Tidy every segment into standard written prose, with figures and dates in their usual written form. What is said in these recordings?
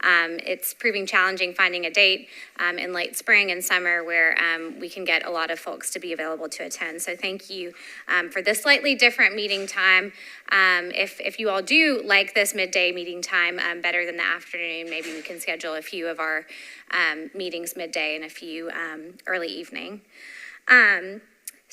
It's proving challenging finding a date in late spring and summer where we can get a lot of folks to be available to attend. So thank you for this slightly different meeting time. If you all do like this midday meeting time better than the afternoon, maybe we can schedule a few of our meetings midday and a few early evening.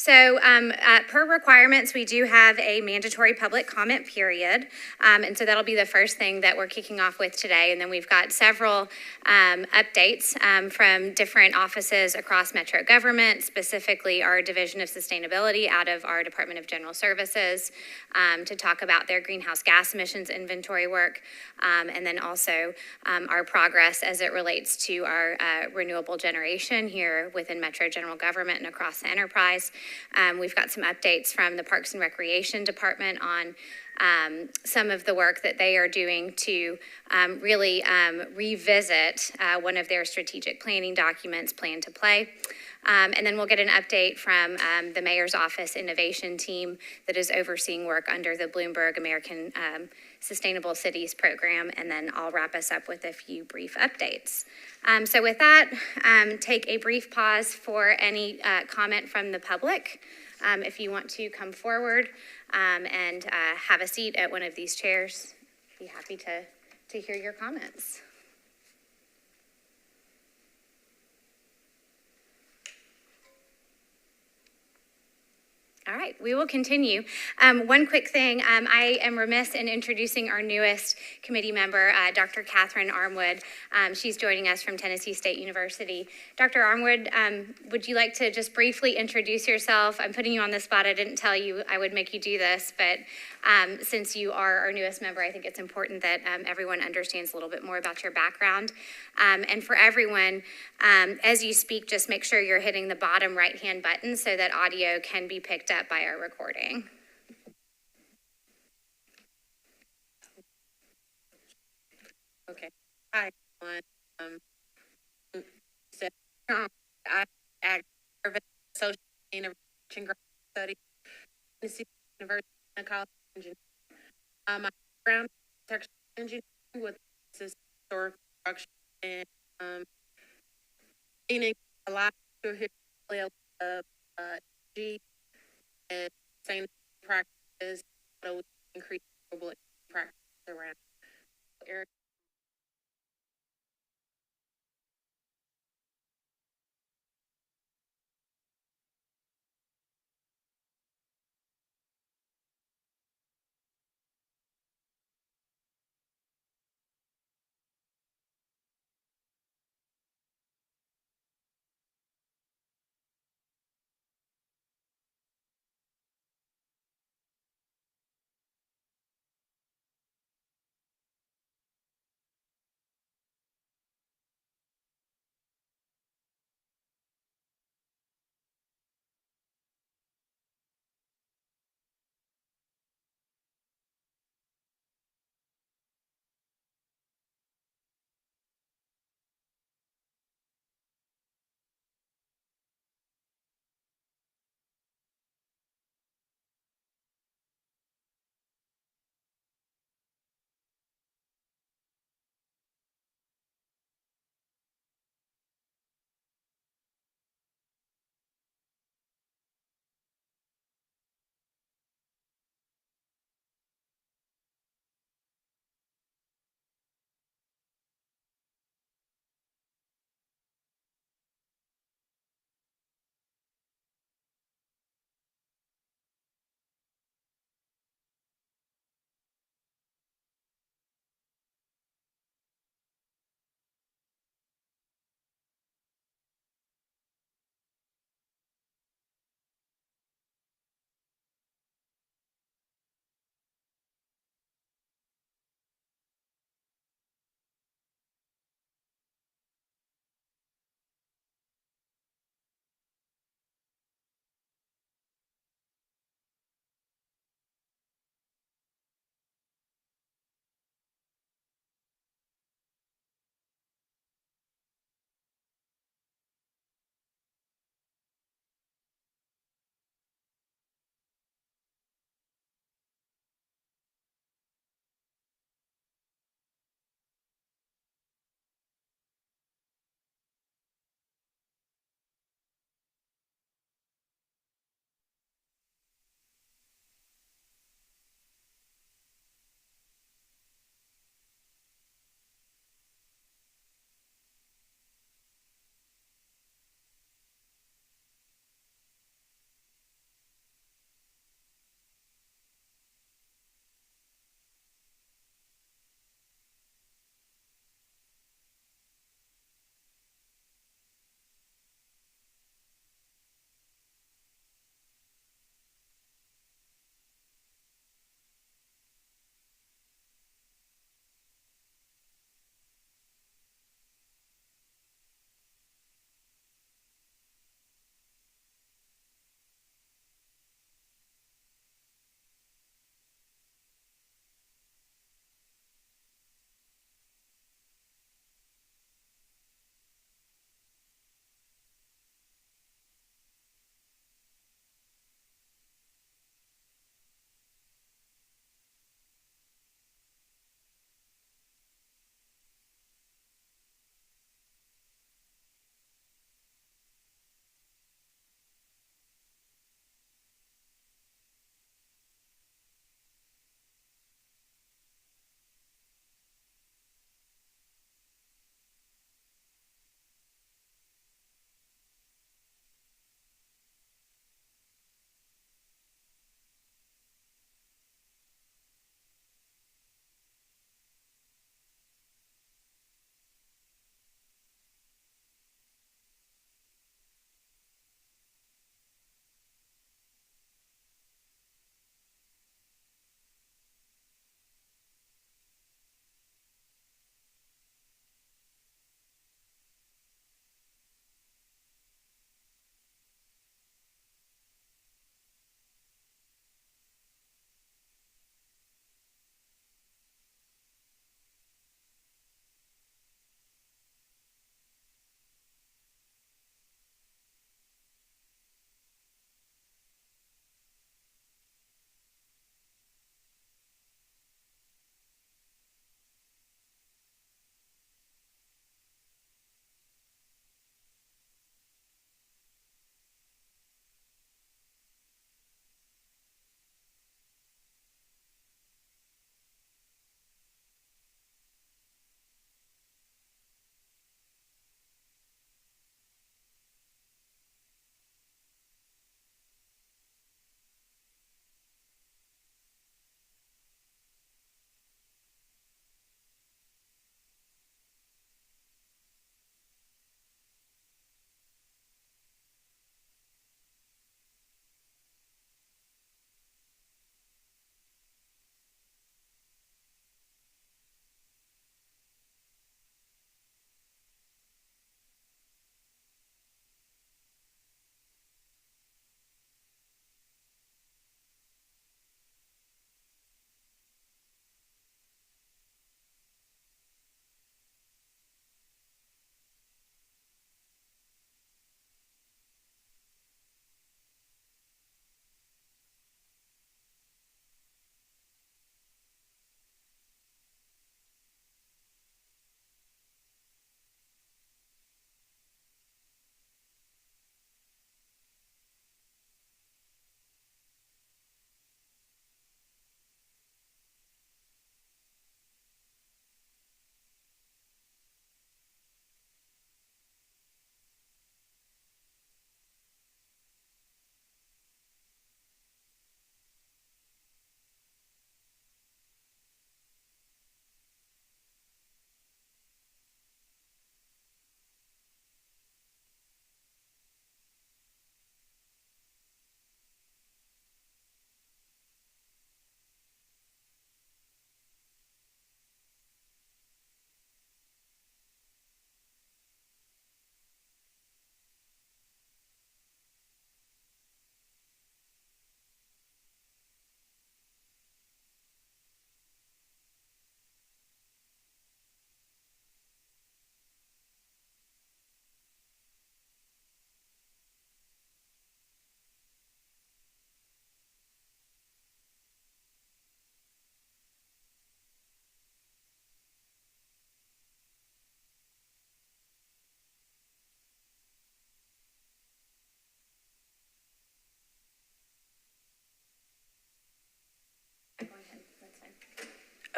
Per requirements, we do have a mandatory public comment period. And so that'll be the first thing that we're kicking off with today. And then we've got several updates from different offices across Metro government, specifically our Division of Sustainability out of our Department of General Services, to talk about their greenhouse gas emissions inventory work. And then also our progress as it relates to our renewable generation here within Metro General Government and across the enterprise. We've got some updates from the Parks and Recreation Department on some of the work that they are doing to really revisit one of their strategic planning documents, Plan to Play. And then we'll get an update from the Mayor's Office Innovation Team that is overseeing work under the Bloomberg American Sustainable Cities Program, and then I'll wrap us up with a few brief updates. So with that, take a brief pause for any comment from the public. If you want to come forward and have a seat at one of these chairs, be happy to hear your comments. All right, we will continue. One quick thing, I am remiss in introducing our newest committee member, Dr. Catherine Armwood. She's joining us from Tennessee State University. Dr. Armwood, would you like to just briefly introduce yourself? I'm putting you on the spot. I didn't tell you I would make you do this, but since you are our newest member, I think it's important that everyone understands a little bit more about your background. And for everyone, as you speak, just make sure you're hitting the bottom right-hand button so that audio can be picked up by our recording. Okay. Hi, everyone. I act social innovation grant study, Tennessee University College of Engineering. My background is architectural engineering with historic construction and meaning a lot to hear of G and same practices, how we increase global practice around area.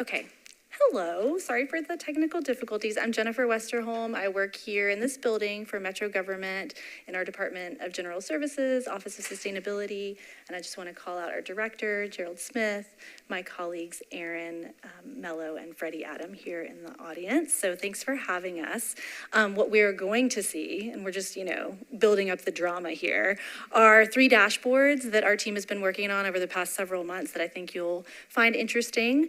Okay. Hello, sorry for the technical difficulties. I'm Jennifer Westerholm. I work here in this building for Metro Government in our Department of General Services, Office of Sustainability, and I just want to call out our director, Gerald Smith, my colleagues, Aaron Mello and Freddie Adam here in the audience. So thanks for having us. What we're going to see, and we're just, building up the drama here, are 3 dashboards that our team has been working on over the past several months that I think you'll find interesting.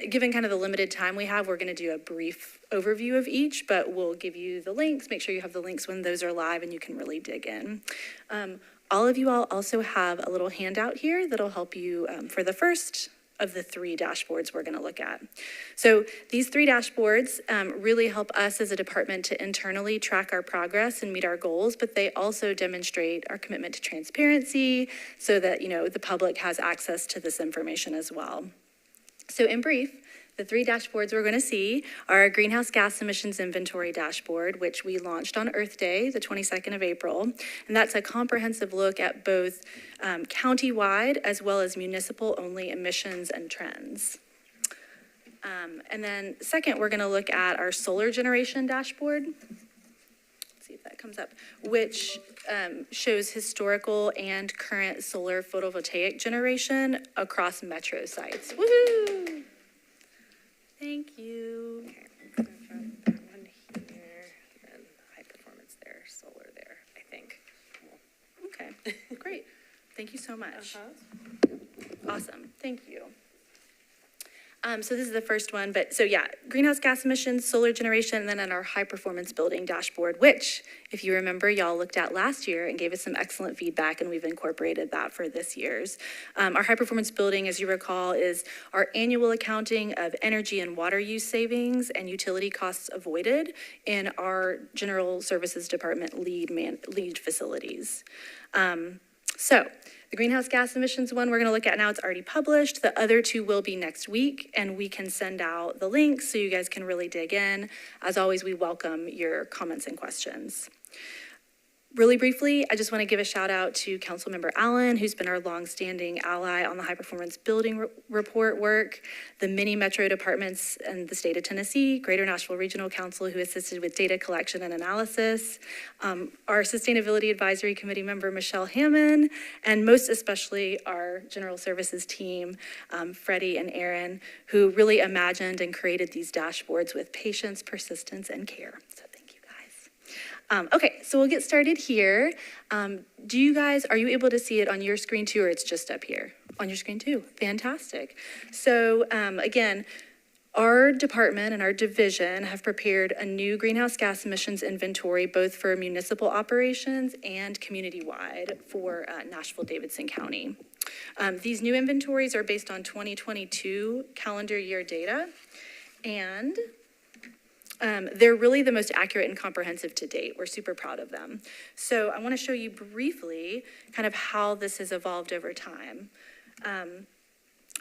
Given kind of the limited time we have, we're going to do a brief overview of each, but we'll give you the links, make sure you have the links when those are live and you can really dig in. All of you all also have a little handout here that'll help you for the first of the 3 dashboards we're going to look at. So these 3 dashboards really help us as a department to internally track our progress and meet our goals, but they also demonstrate our commitment to transparency so that, the public has access to this information as well. So in brief, the 3 dashboards we're going to see are our greenhouse gas emissions inventory dashboard, which we launched on Earth Day, the 22nd of April. And that's a comprehensive look at both county-wide as well as municipal-only emissions and trends. And then second, we're going to look at our solar generation dashboard. Let's see if that comes up, which shows historical and current solar photovoltaic generation across metro sites. Woohoo! Thank you. Okay, I'm gonna drop that one here, and high performance there, solar there, I think. Okay, great. Thank you so much. Awesome, thank you. So this is the first one, but so yeah, greenhouse gas emissions, solar generation, and then on our high performance building dashboard, which if you remember, y'all looked at last year and gave us some excellent feedback, and we've incorporated that for this year's. Our high performance building, as you recall, is our annual accounting of energy and water use savings and utility costs avoided in our general services department lead facilities. So the greenhouse gas emissions one we're going to look at now, it's already published. The other 2 will be next week, and we can send out the links so you guys can really dig in. As always, we welcome your comments and questions. Really briefly, I just want to give a shout out to Councilmember Allen, who's been our longstanding ally on the high performance building report work, the many metro departments in the state of Tennessee, Greater Nashville Regional Council, who assisted with data collection and analysis, our Sustainability Advisory Committee member, Michelle Hammond, and most especially our General Services team, Freddie and Aaron, who really imagined and created these dashboards with patience, persistence, and care. So thank you guys. Okay, so we'll get started here. Are you able to see it on your screen too, or it's just up here? On your screen too, fantastic. So again, our department and our division have prepared a new greenhouse gas emissions inventory, both for municipal operations and community-wide for Nashville, Davidson County. These new inventories are based on 2022 calendar year data, and they're really the most accurate and comprehensive to date. We're super proud of them. So I want to show you briefly kind of how this has evolved over time.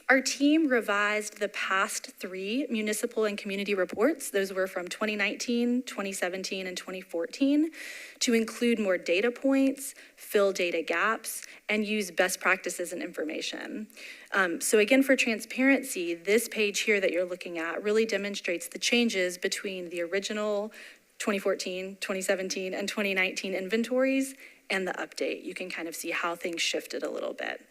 Our team revised the past 3 municipal and community reports. Those were from 2019, 2017, and 2014 to include more data points, fill data gaps, and use best practices and information. So again, for transparency, this page here that you're looking at really demonstrates the changes between the original 2014, 2017, and 2019 inventories and the update. You can kind of see how things shifted a little bit.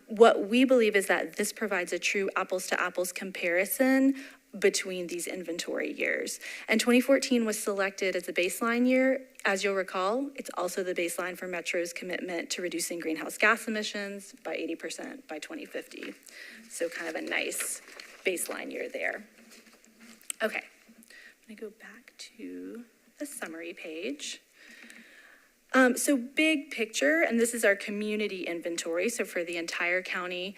What we believe is that this provides a true apples to apples comparison between these inventory years. And 2014 was selected as a baseline year. As you'll recall, it's also the baseline for Metro's commitment to reducing greenhouse gas emissions by 80% by 2050. So kind of a nice baseline year there. Okay, I'm gonna go back to the summary page. So big picture, and this is our community inventory, so for the entire county.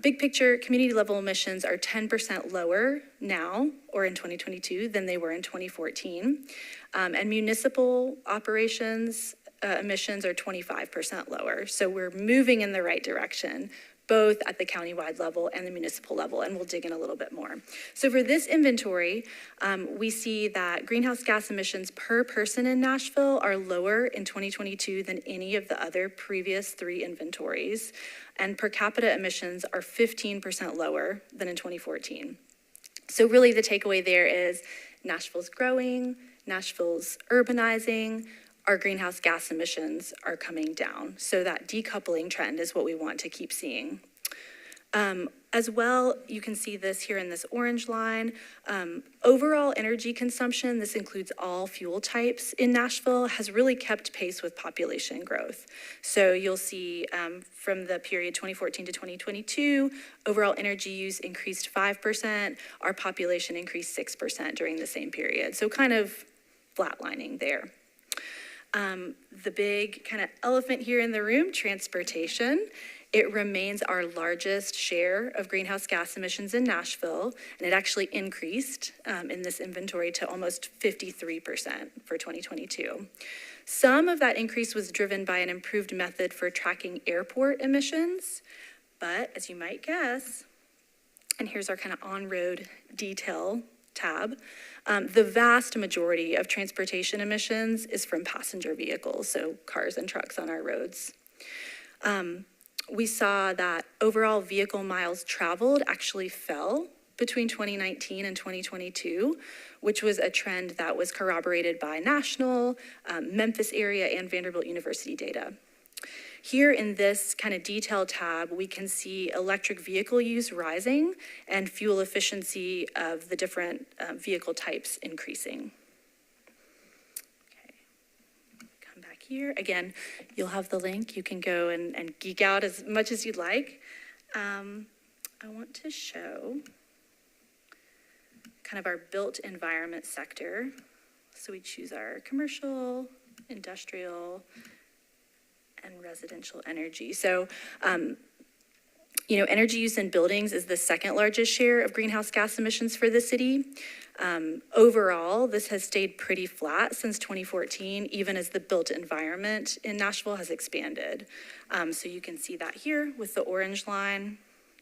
Big picture, community level emissions are 10% lower now, or in 2022, than they were in 2014. And municipal operations emissions are 25% lower. So we're moving in the right direction, both at the countywide level and the municipal level, and we'll dig in a little bit more. So for this inventory, we see that greenhouse gas emissions per person in Nashville are lower in 2022 than any of the other previous 3 inventories, and per capita emissions are 15% lower than in 2014. So really the takeaway there is Nashville's growing, Nashville's urbanizing, our greenhouse gas emissions are coming down. So that decoupling trend is what we want to keep seeing. As well, you can see this here in this orange line. Overall energy consumption, this includes all fuel types in Nashville, has really kept pace with population growth. So you'll see from the period 2014 to 2022, overall energy use increased 5%, our population increased 6% during the same period. So kind of flatlining there. The big kind of elephant here in the room, transportation. It remains our largest share of greenhouse gas emissions in Nashville, and it actually increased in this inventory to almost 53% for 2022. Some of that increase was driven by an improved method for tracking airport emissions, but as you might guess, and here's our kind of on-road detail tab, the vast majority of transportation emissions is from passenger vehicles, so cars and trucks on our roads. We saw that overall vehicle miles traveled actually fell between 2019 and 2022, which was a trend that was corroborated by national, Memphis area, and Vanderbilt University data. Here in this kind of detail tab, we can see electric vehicle use rising and fuel efficiency of the different vehicle types increasing. Okay, come back here. Again, you'll have the link. You can go and geek out as much as you'd like. I want to show kind of our built environment sector. So we choose our commercial, industrial, and residential energy. So, energy use in buildings is the second largest share of greenhouse gas emissions for the city. Overall, this has stayed pretty flat since 2014, even as the built environment in Nashville has expanded. So you can see that here with the orange line.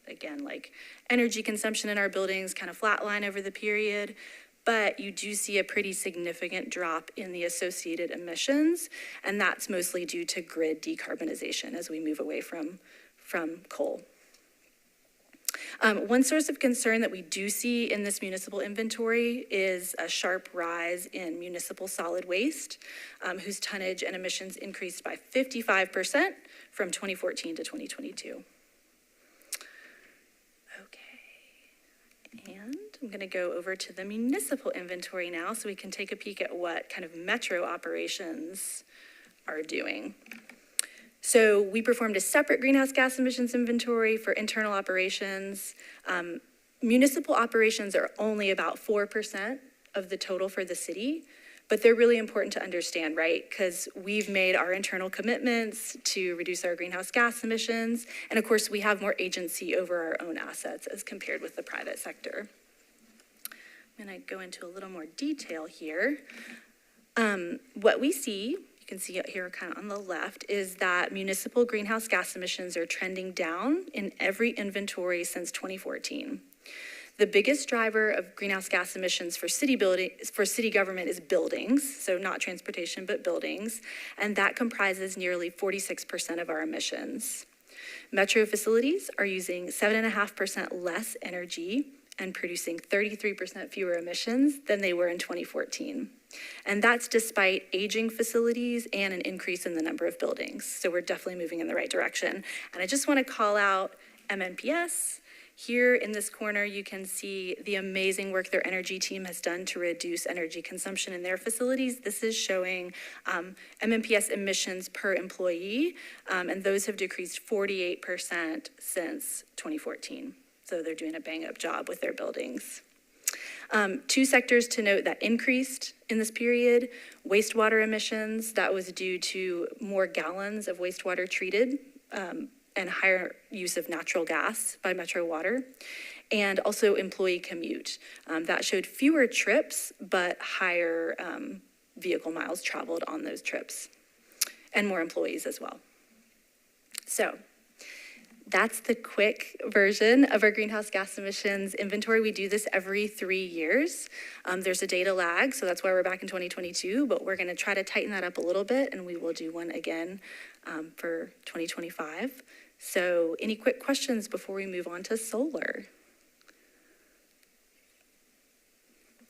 Again, like energy consumption in our buildings kind of flatline over the period. But you do see a pretty significant drop in the associated emissions, and that's mostly due to grid decarbonization as we move away from coal. One source of concern that we do see in this municipal inventory is a sharp rise in municipal solid waste, whose tonnage and emissions increased by 55% from 2014 to 2022. And I'm going to go over to the municipal inventory now so we can take a peek at what kind of metro operations are doing. So we performed a separate greenhouse gas emissions inventory for internal operations. Municipal operations are only about 4% of the total for the city, but they're really important to understand, right? Because we've made our internal commitments to reduce our greenhouse gas emissions. And of course, we have more agency over our own assets as compared with the private sector. I'm gonna go into a little more detail here. What we see, you can see it here kind of on the left, is that municipal greenhouse gas emissions are trending down in every inventory since 2014. The biggest driver of greenhouse gas emissions for city government is buildings, so not transportation, but buildings, and that comprises nearly 46% of our emissions. Metro facilities are using 7.5% less energy and producing 33% fewer emissions than they were in 2014. And that's despite aging facilities and an increase in the number of buildings. So we're definitely moving in the right direction. And I just want to call out MNPS. Here in this corner, you can see the amazing work their energy team has done to reduce energy consumption in their facilities. This is showing MNPS emissions per employee, and those have decreased 48% since 2014. So they're doing a bang-up job with their buildings. 2 sectors to note that increased in this period: wastewater emissions. That was due to more gallons of wastewater treated, and higher use of natural gas by Metro Water, and also employee commute. That showed fewer trips, but higher vehicle miles traveled on those trips, and more employees as well. So That's the quick version of our greenhouse gas emissions inventory. We do this every 3 years. There's a data lag, so that's why we're back in 2022, but we're gonna try to tighten that up a little bit, and we will do one again for 2025. So any quick questions before we move on to solar?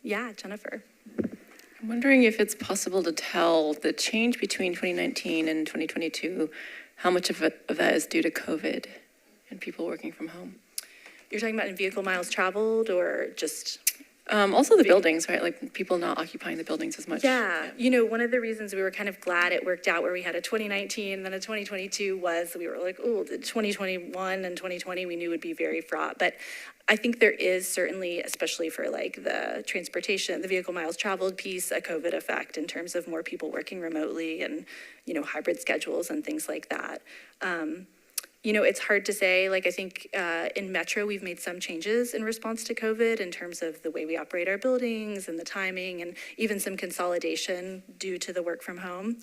Yeah, Jennifer. I'm wondering if it's possible to tell the change between 2019 and 2022, how much of that is due to COVID and people working from home? You're talking about in vehicle miles traveled or just? Also the buildings, right? Like people not occupying the buildings as much. Yeah, one of the reasons we were kind of glad it worked out where we had a 2019 and then a 2022 was we were like, oh, the 2021 and 2020 we knew would be very fraught. But I think there is certainly, especially for like the transportation, the vehicle miles traveled piece, a COVID effect in terms of more people working remotely and, hybrid schedules and things like that. It's hard to say, like I think in Metro, we've made some changes in response to COVID in terms of the way we operate our buildings and the timing and even some consolidation due to the work from home.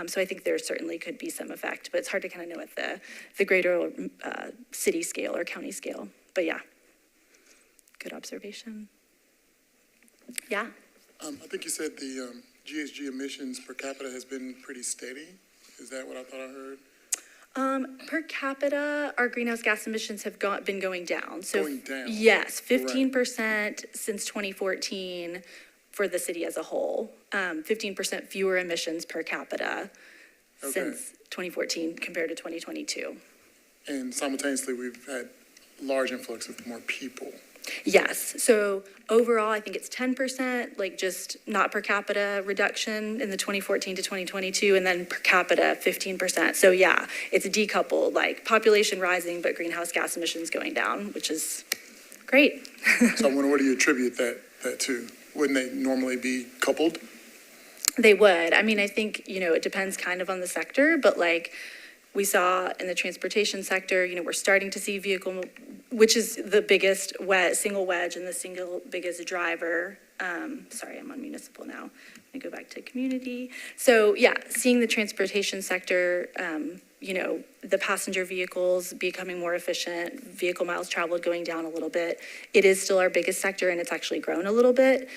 So I think there certainly could be some effect, but it's hard to kind of know at the greater city scale or county scale. But yeah, good observation. Yeah. I think you said the GHG emissions per capita has been pretty steady. Is that what I thought I heard? Per capita, our greenhouse gas emissions have been going down. So Going down. yes, 15% since 2014 for the city as a whole. 15% fewer emissions per capita since 2014 compared to 2022. And simultaneously, we've had large influx of more people. Yes. So overall, I think it's 10%, like just not per capita reduction in the 2014 to 2022, and then per capita 15%. So yeah, it's decoupled, like population rising, but greenhouse gas emissions going down, which is great. So I wonder, what do you attribute that to? Wouldn't they normally be coupled? They would. I mean, I think, it depends kind of on the sector, but like we saw in the transportation sector, we're starting to see vehicle, which is the biggest single wedge and the single biggest driver. Sorry, I'm on municipal now. I'm gonna go back to community. So yeah, seeing the transportation sector, the passenger vehicles becoming more efficient, vehicle miles traveled going down a little bit. It is still our biggest sector, and it's actually grown a little bit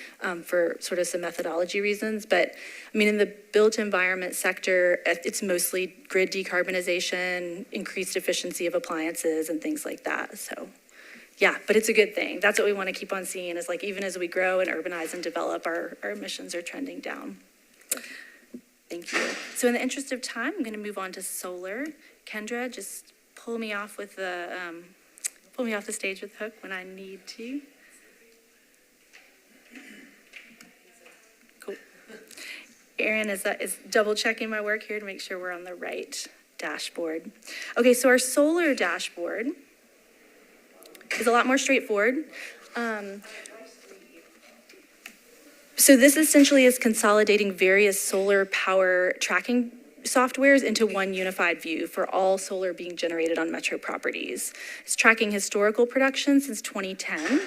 for sort of some methodology reasons. But I mean, in the built environment sector, it's mostly grid decarbonization, increased efficiency of appliances and things like that. So yeah, but it's a good thing. That's what we want to keep on seeing is like, even as we grow and urbanize and develop, our emissions are trending down. Thank you. So in the interest of time, I'm going to move on to solar. Kendra, just pull me off the stage with the hook when I need to. Cool. Erin is double checking my work here to make sure we're on the right dashboard. Okay, so our solar dashboard is a lot more straightforward. So this essentially is consolidating various solar power tracking softwares into one unified view for all solar being generated on Metro properties. It's tracking historical production since 2010.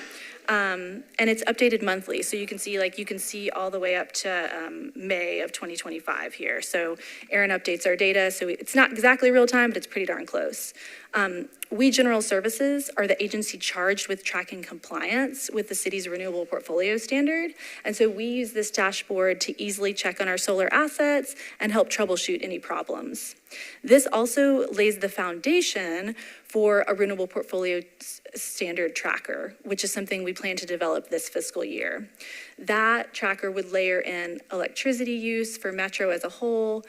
And it's updated monthly. So you can see all the way up to May of 2025 here. So Erin updates our data. So it's not exactly real time, but it's pretty darn close. We General Services are the agency charged with tracking compliance with the city's renewable portfolio standard. And so we use this dashboard to easily check on our solar assets and help troubleshoot any problems. This also lays the foundation for a renewable portfolio standard tracker, which is something we plan to develop this fiscal year. That tracker would layer in electricity use for Metro as a whole,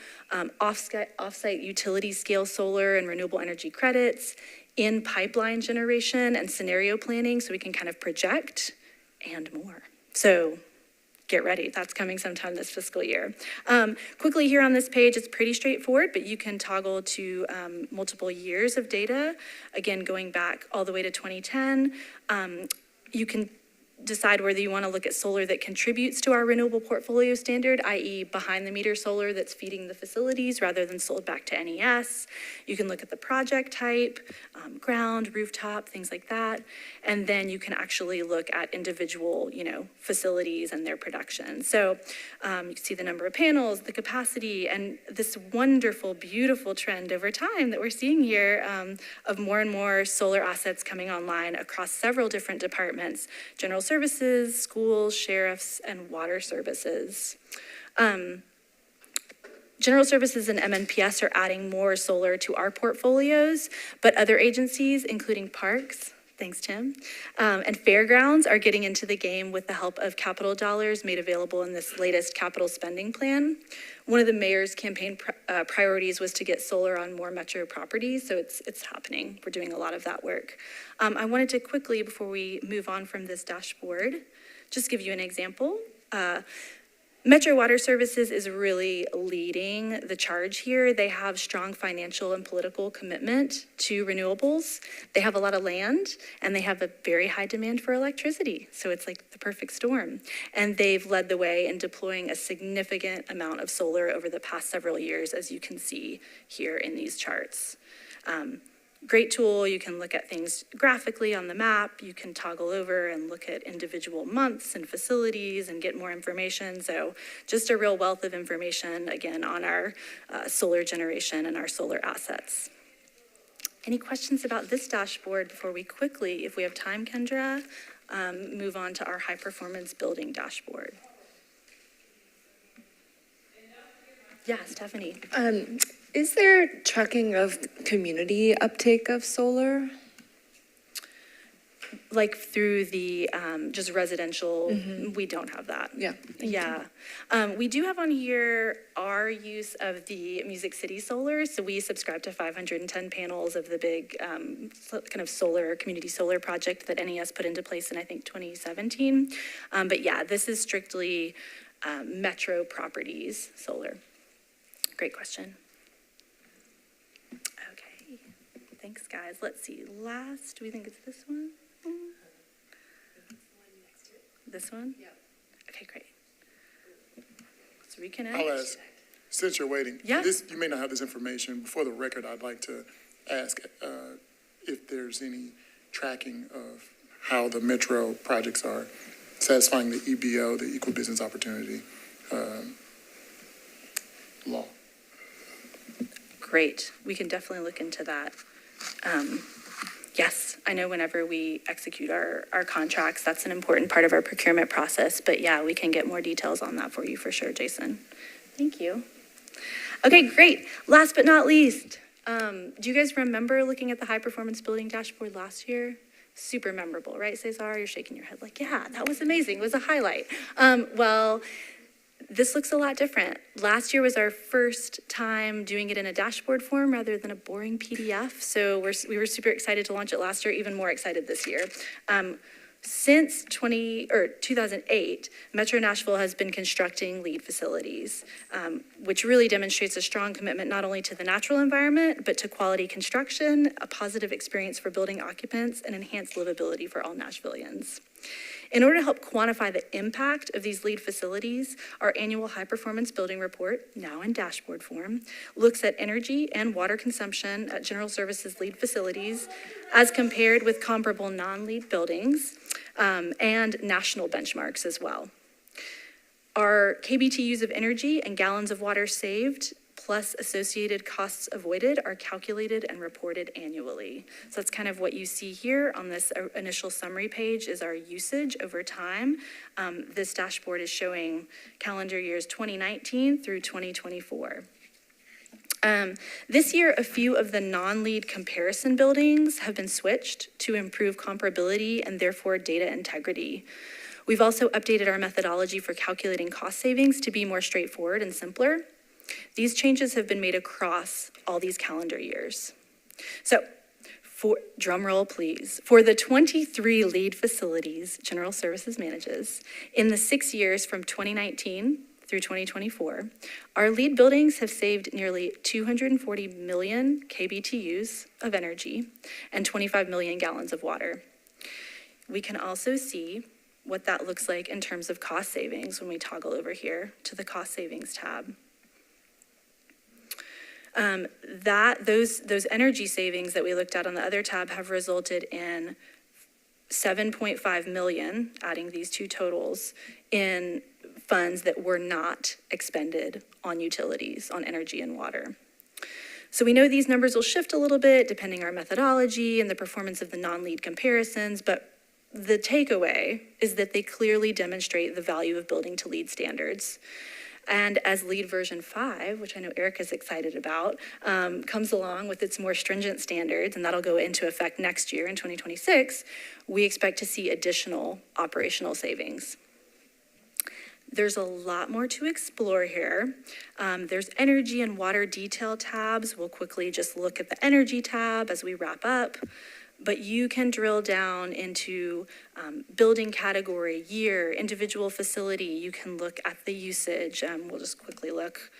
off-site utility scale solar and renewable energy credits, in pipeline generation and scenario planning, so we can kind of project and more. So get ready, that's coming sometime this fiscal year. Quickly here on this page, it's pretty straightforward, but you can toggle to multiple years of data. Again, going back all the way to 2010. You can decide whether you want to look at solar that contributes to our renewable portfolio standard, i.e. behind the meter solar that's feeding the facilities rather than sold back to NES. You can look at the project type, ground, rooftop, things like that. And then you can actually look at individual, facilities and their production. So you can see the number of panels, the capacity, and this wonderful, beautiful trend over time that we're seeing here of more and more solar assets coming online across several different departments: general services, schools, sheriffs, and water services. General services and MNPS are adding more solar to our portfolios, but other agencies, including parks, thanks, Tim, and fairgrounds are getting into the game with the help of capital dollars made available in this latest capital spending plan. One of the mayor's campaign priorities was to get solar on more metro properties, so it's happening. We're doing a lot of that work. I wanted to quickly, before we move on from this dashboard, just give you an example. Metro Water Services is really leading the charge here. They have strong financial and political commitment to renewables. They have a lot of land, and they have a very high demand for electricity. So it's like the perfect storm. And they've led the way in deploying a significant amount of solar over the past several years, as you can see here in these charts. Great tool. You can look at things graphically on the map. You can toggle over and look at individual months and facilities and get more information. So just a real wealth of information, again, on our solar generation and our solar assets. Any questions about this dashboard before we quickly, if we have time, Kendra, move on to our high performance building dashboard? Yeah, Stephanie. Is there tracking of community uptake of solar? Like through the just residential, we don't have that. Yeah. We do have on here our use of the Music City Solar. So we subscribe to 510 panels of the big kind of solar, community solar project that NES put into place in, I think, 2017. But yeah, this is strictly metro properties solar. Great question. Okay, thanks guys. Let's see, last, do we think it's this one? This one? Yeah. Okay, great. Let's reconnect. I'll ask, since you're waiting. Yeah. You may not have this information. Before the record, I'd like to ask if there's any tracking of how the metro projects are satisfying the EBO, the Equal Business Opportunity law. Great, we can definitely look into that. Yes, I know whenever we execute our contracts, that's an important part of our procurement process, but yeah, we can get more details on that for you for sure, Jason. Thank you. Okay, great. Last but not least, do you guys remember looking at the high performance building dashboard last year? Super memorable, right, Cesar? You're shaking your head like, yeah, that was amazing. It was a highlight. Well, this looks a lot different. Last year was our first time doing it in a dashboard form rather than a boring PDF. So we were super excited to launch it last year, even more excited this year. Since 2008, Metro Nashville has been constructing LEED facilities, which really demonstrates a strong commitment not only to the natural environment, but to quality construction, a positive experience for building occupants, and enhanced livability for all Nashvillians. In order to help quantify the impact of these LEED facilities, our annual high performance building report, now in dashboard form, looks at energy and water consumption at general services LEED facilities as compared with comparable non-LEED buildings and national benchmarks as well. Our KBTUs of energy and gallons of water saved plus associated costs avoided are calculated and reported annually. So that's kind of what you see here on this initial summary page is our usage over time. This dashboard is showing calendar years 2019 through 2024. This year, a few of the non-LEED comparison buildings have been switched to improve comparability and therefore data integrity. We've also updated our methodology for calculating cost savings to be more straightforward and simpler. These changes have been made across all these calendar years. So, drum roll please, for the 23 LEED facilities General Services manages, in the 6 years from 2019 through 2024, our LEED buildings have saved nearly 240 million KBTUs of energy and 25 million gallons of water. We can also see what that looks like in terms of cost savings when we toggle over here to the cost savings tab. Those energy savings that we looked at on the other tab have resulted in 7.5 million, adding these two totals, in funds that were not expended on utilities, on energy and water. So we know these numbers will shift a little bit depending on our methodology and the performance of the non-lead comparisons, but the takeaway is that they clearly demonstrate the value of building to LEED standards. And as LEED version 5, which I know Erica's excited about, comes along with its more stringent standards, and that'll go into effect next year in 2026, we expect to see additional operational savings. There's a lot more to explore here. There's energy and water detail tabs. We'll quickly just look at the energy tab as we wrap up. But you can drill down into building category, year, individual facility. You can look at the usage. We'll just quickly look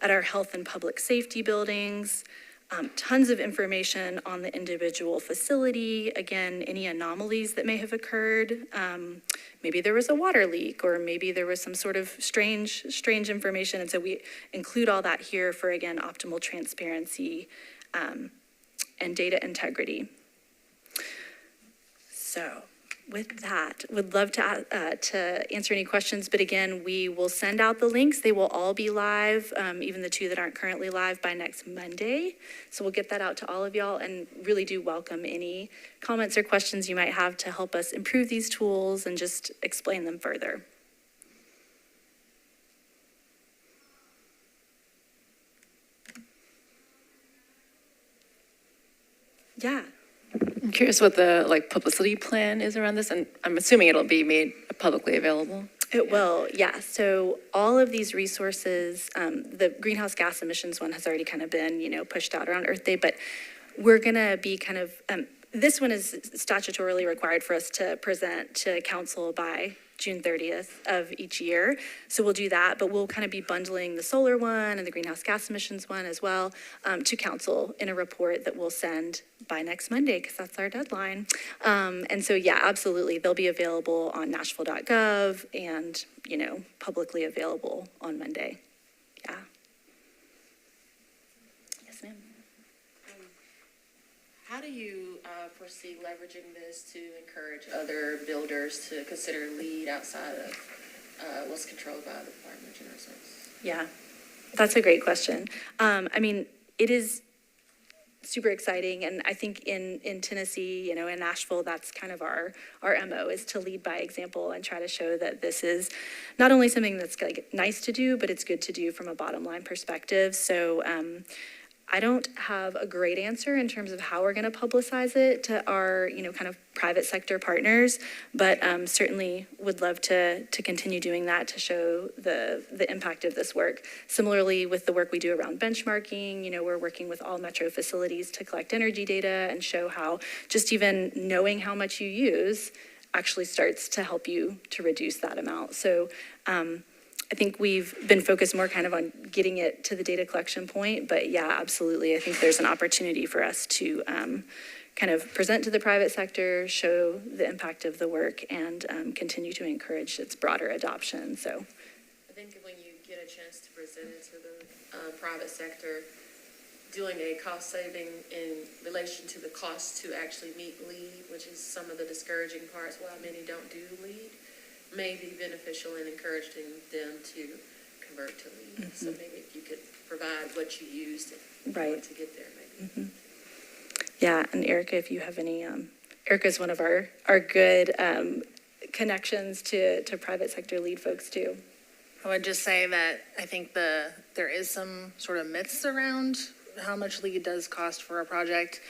at our health and public safety buildings. Tons of information on the individual facility. Again, any anomalies that may have occurred. Maybe there was a water leak, or maybe there was some sort of strange information. And so we include all that here for, again, optimal transparency and data integrity. So with that, would love to answer any questions, but again, we will send out the links. They will all be live, even the two that aren't currently live, by next Monday. So we'll get that out to all of y'all, and really do welcome any comments or questions you might have to help us improve these tools and just explain them further. Yeah. I'm curious what the publicity plan is around this, and I'm assuming it'll be made publicly available. It will, yeah. So all of these resources, the greenhouse gas emissions one has already kind of been, pushed out around Earth Day, but we're gonna be kind of, this one is statutorily required for us to present to council by June 30th of each year. So we'll do that, but we'll kind of be bundling the solar one and the greenhouse gas emissions one as well to council in a report that we'll send by next Monday, because that's our deadline. And so, yeah, absolutely. They'll be available on nashville.gov and, publicly available on Monday. Yeah. Yes, ma'am. How do you foresee leveraging this to encourage other builders to consider LEED outside of what's controlled by the Department of General Services? Yeah, that's a great question. It is super exciting, and I think in Tennessee, in Nashville, that's kind of our MO, is to lead by example and try to show that this is not only something that's nice to do, but it's good to do from a bottom line perspective. So I don't have a great answer in terms of how we're going to publicize it to our, kind of private sector partners, but certainly would love to continue doing that to show the impact of this work. Similarly, with the work we do around benchmarking, we're working with all metro facilities to collect energy data and show how just even knowing how much you use actually starts to help you to reduce that amount. So I think we've been focused more kind of on getting it to the data collection point, but yeah, absolutely. I think there's an opportunity for us to kind of present to the private sector, show the impact of the work, and continue to encourage its broader adoption. So I think when you get a chance to present it to the private sector, doing a cost saving in relation to the cost to actually meet LEED, which is some of the discouraging parts why many don't do LEED, may be beneficial in encouraging them to convert to LEED. Mm-hmm. So maybe if you could provide what you used to get there, maybe. Mm-hmm. Yeah, and Erica, if you have any, Erica's one of our good connections to private sector LEED folks too. I would just say that I think there is some sort of myths around how much LEED does cost for a project.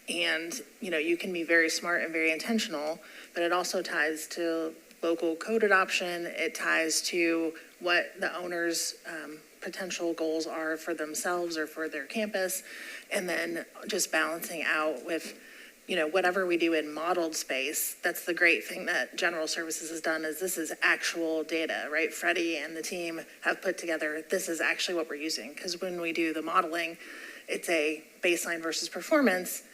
And, you can be very smart and very intentional, but it also ties to local code adoption. It ties to what the owner's potential goals are for themselves or for their campus. And then just balancing out with, whatever we do in modeled space. That's the great thing that General Services has done, is this is actual data, right? Freddie and the team have put together, this is actually what we're using. Because when we do the modeling, it's a baseline versus performance,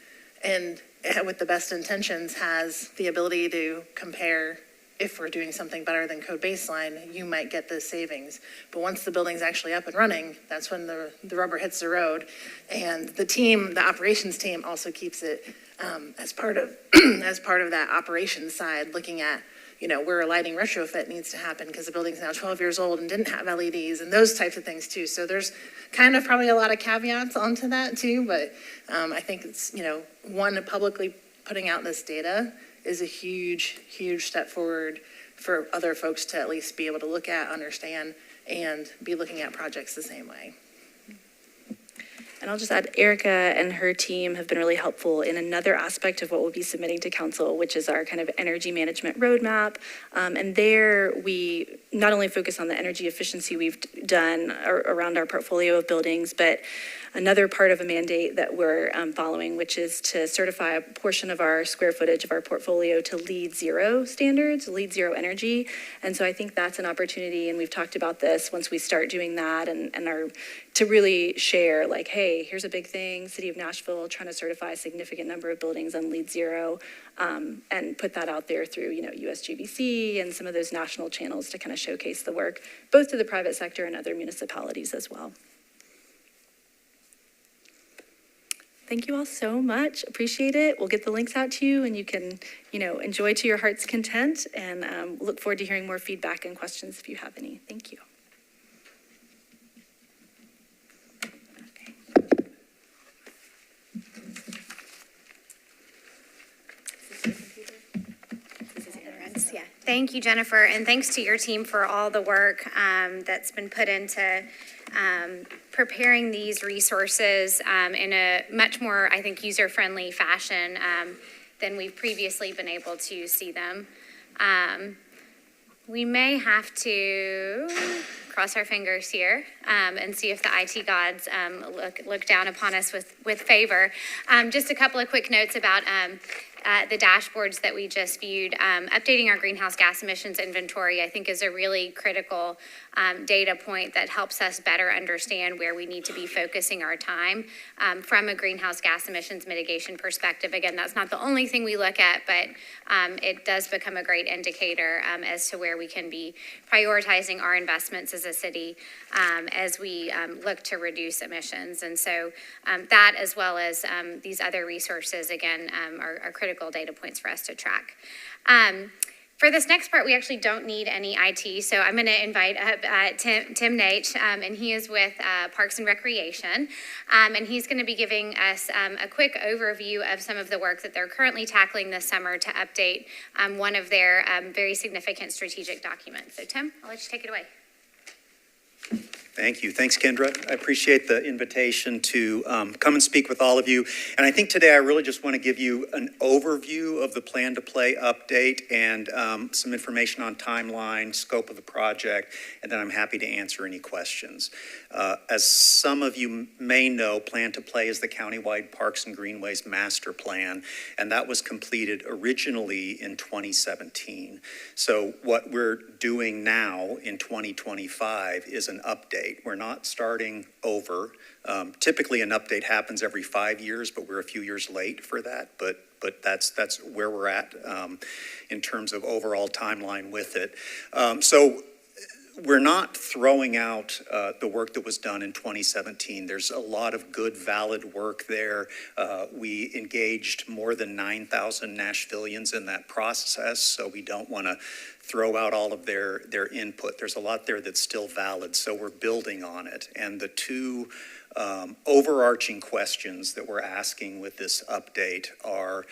and with the best intentions has the ability to compare if we're doing something better than code baseline, you might get this savings. But once the building's actually up and running, that's when the rubber hits the road. And the operations team also keeps it as part of as part of that operations side, looking at, where a lighting retrofit needs to happen because the building's now 12 years old and didn't have LEDs and those types of things too. So there's kind of probably a lot of caveats onto that too, but I think it's, one, publicly putting out this data is a huge, huge step forward for other folks to at least be able to look at, understand, and be looking at projects the same way. And I'll just add, Erica and her team have been really helpful in another aspect of what we'll be submitting to council, which is our kind of energy management roadmap. And there we not only focus on the energy efficiency we've done around our portfolio of buildings, but another part of a mandate that we're following, which is to certify a portion of our square footage of our portfolio to LEED Zero standards, LEED Zero energy. And so I think that's an opportunity, and we've talked about this, once we start doing that and are to really share, like, hey, here's a big thing, City of Nashville trying to certify a significant number of buildings on LEED Zero, and put that out there through, USGBC and some of those national channels to kind of showcase the work, both to the private sector and other municipalities as well. Thank you all so much. Appreciate it. We'll get the links out to you and you can, enjoy to your heart's content, and look forward to hearing more feedback and questions if you have any. Thank you. Yeah. Thank you, Jennifer, and thanks to your team for all the work that's been put into preparing these resources in a much more, I think, user-friendly fashion than we've previously been able to see them. We may have to cross our fingers here and see if the IT gods look down upon us with favor. Just a couple of quick notes about the dashboards that we just viewed. Updating our greenhouse gas emissions inventory, I think, is a really critical data point that helps us better understand where we need to be focusing our time from a greenhouse gas emissions mitigation perspective. Again, that's not the only thing we look at, but it does become a great indicator as to where we can be prioritizing our investments as a city as we look to reduce emissions. And so that, as well as these other resources, again, are critical data points for us to track. For this next part, we actually don't need any IT, so I'm going to invite up Tim Nate, and he is with Parks and Recreation, and he's going to be giving us a quick overview of some of the work that they're currently tackling this summer to update one of their very significant strategic documents. So Tim, I'll let you take it away. Thank you. Thanks, Kendra. I appreciate the invitation to come and speak with all of you. And I think today I really just want to give you an overview of the Plan to Play update and some information on timeline, scope of the project, and then I'm happy to answer any questions. As some of you may know, Plan to Play is the countywide Parks and Greenways master plan, and that was completed originally in 2017. So what we're doing now in 2025 is an update. We're not starting over. Typically an update happens every 5 years, but we're a few years late for that. But that's where we're at in terms of overall timeline with it. So we're not throwing out the work that was done in 2017. There's a lot of good, valid work there. We engaged more than 9,000 Nashvillians in that process, so we don't want to throw out all of their input. There's a lot there that's still valid, so we're building on it. And the two overarching questions that we're asking with this update are,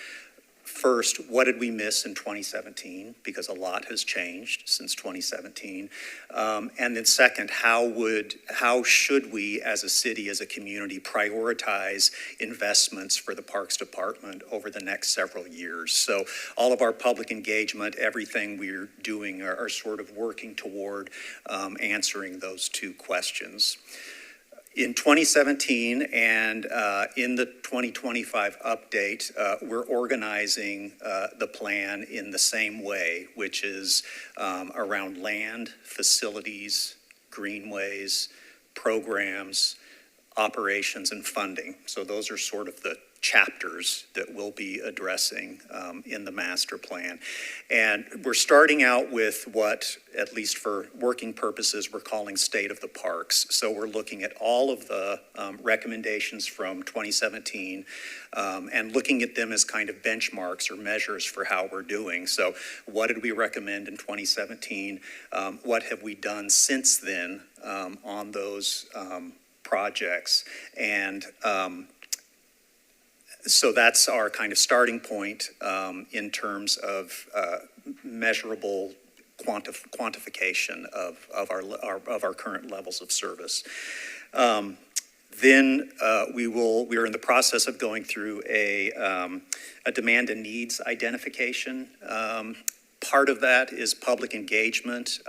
first, what did we miss in 2017? Because a lot has changed since 2017. And then second, how should we as a city, as a community, prioritize investments for the Parks Department over the next several years? So all of our public engagement, everything we're doing are sort of working toward answering those two questions. In 2017 and in the 2025 update, we're organizing the plan in the same way, which is around land, facilities, greenways, programs, operations, and funding. So those are sort of the chapters that we'll be addressing in the master plan. And we're starting out with what, at least for working purposes, we're calling State of the Parks. So we're looking at all of the recommendations from 2017 and looking at them as kind of benchmarks or measures for how we're doing. So what did we recommend in 2017? What have we done since then on those projects? And so that's our kind of starting point in terms of measurable quantification of our current levels of service. Then we are in the process of going through a demand and needs identification. Part of that is public engagement.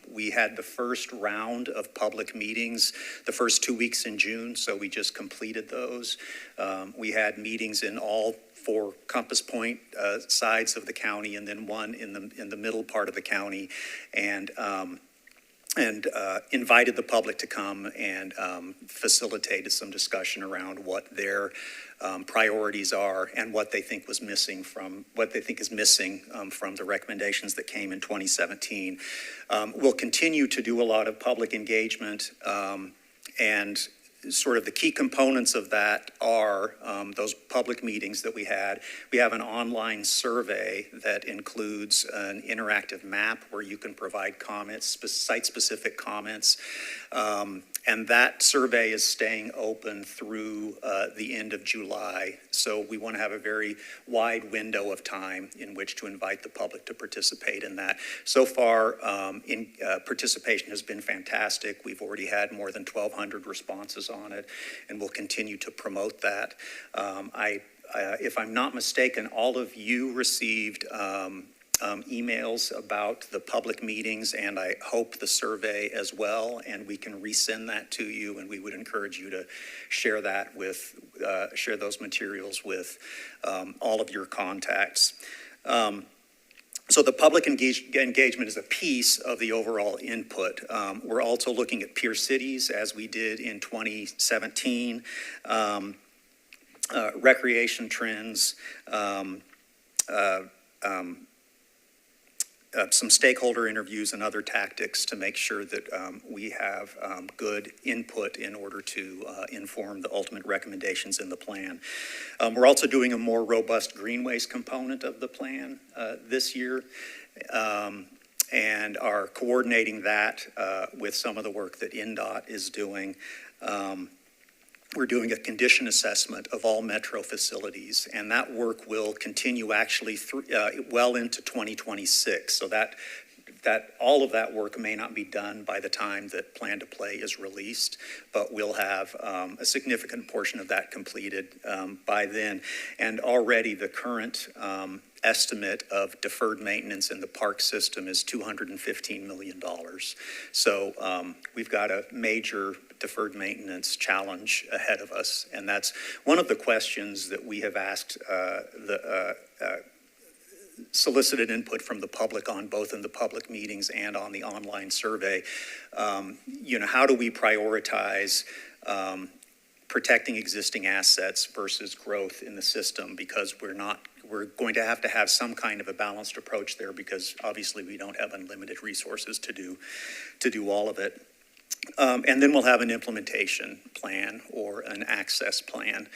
We had the first round of public meetings the first 2 weeks in June, so we just completed those. We had meetings in all 4 Compass Point sides of the county, and then one in the middle part of the county, and invited the public to come and facilitated some discussion around what their priorities are and what they think is missing from the recommendations that came in 2017. We'll continue to do a lot of public engagement, and sort of the key components of that are those public meetings that we had. We have an online survey that includes an interactive map where you can provide comments, site-specific comments. And that survey is staying open through the end of July. So we want to have a very wide window of time in which to invite the public to participate in that. So far, participation has been fantastic. We've already had more than 1,200 responses on it, and we'll continue to promote that. If I'm not mistaken, all of you received emails about the public meetings, and I hope the survey as well, and we can resend that to you, and we would encourage you to share that with, share those materials with all of your contacts. So the public engagement is a piece of the overall input. We're also looking at peer cities, as we did in 2017, recreation trends, some stakeholder interviews and other tactics to make sure that we have good input in order to inform the ultimate recommendations in the plan. We're also doing a more robust greenways component of the plan this year, and are coordinating that with some of the work that NDOT is doing. We're doing a condition assessment of all Metro facilities, and that work will continue actually well into 2026. So that all of that work may not be done by the time that Plan to Play is released, but we'll have a significant portion of that completed by then. And already the current estimate of deferred maintenance in the park system is $215 million. So we've got a major deferred maintenance challenge ahead of us, and that's one of the questions that we have asked solicited input from the public on, both in the public meetings and on the online survey. How do we prioritize protecting existing assets versus growth in the system? Because we're going to have some kind of a balanced approach there, because obviously we don't have unlimited resources to do all of it. And then we'll have an implementation plan or an access plan.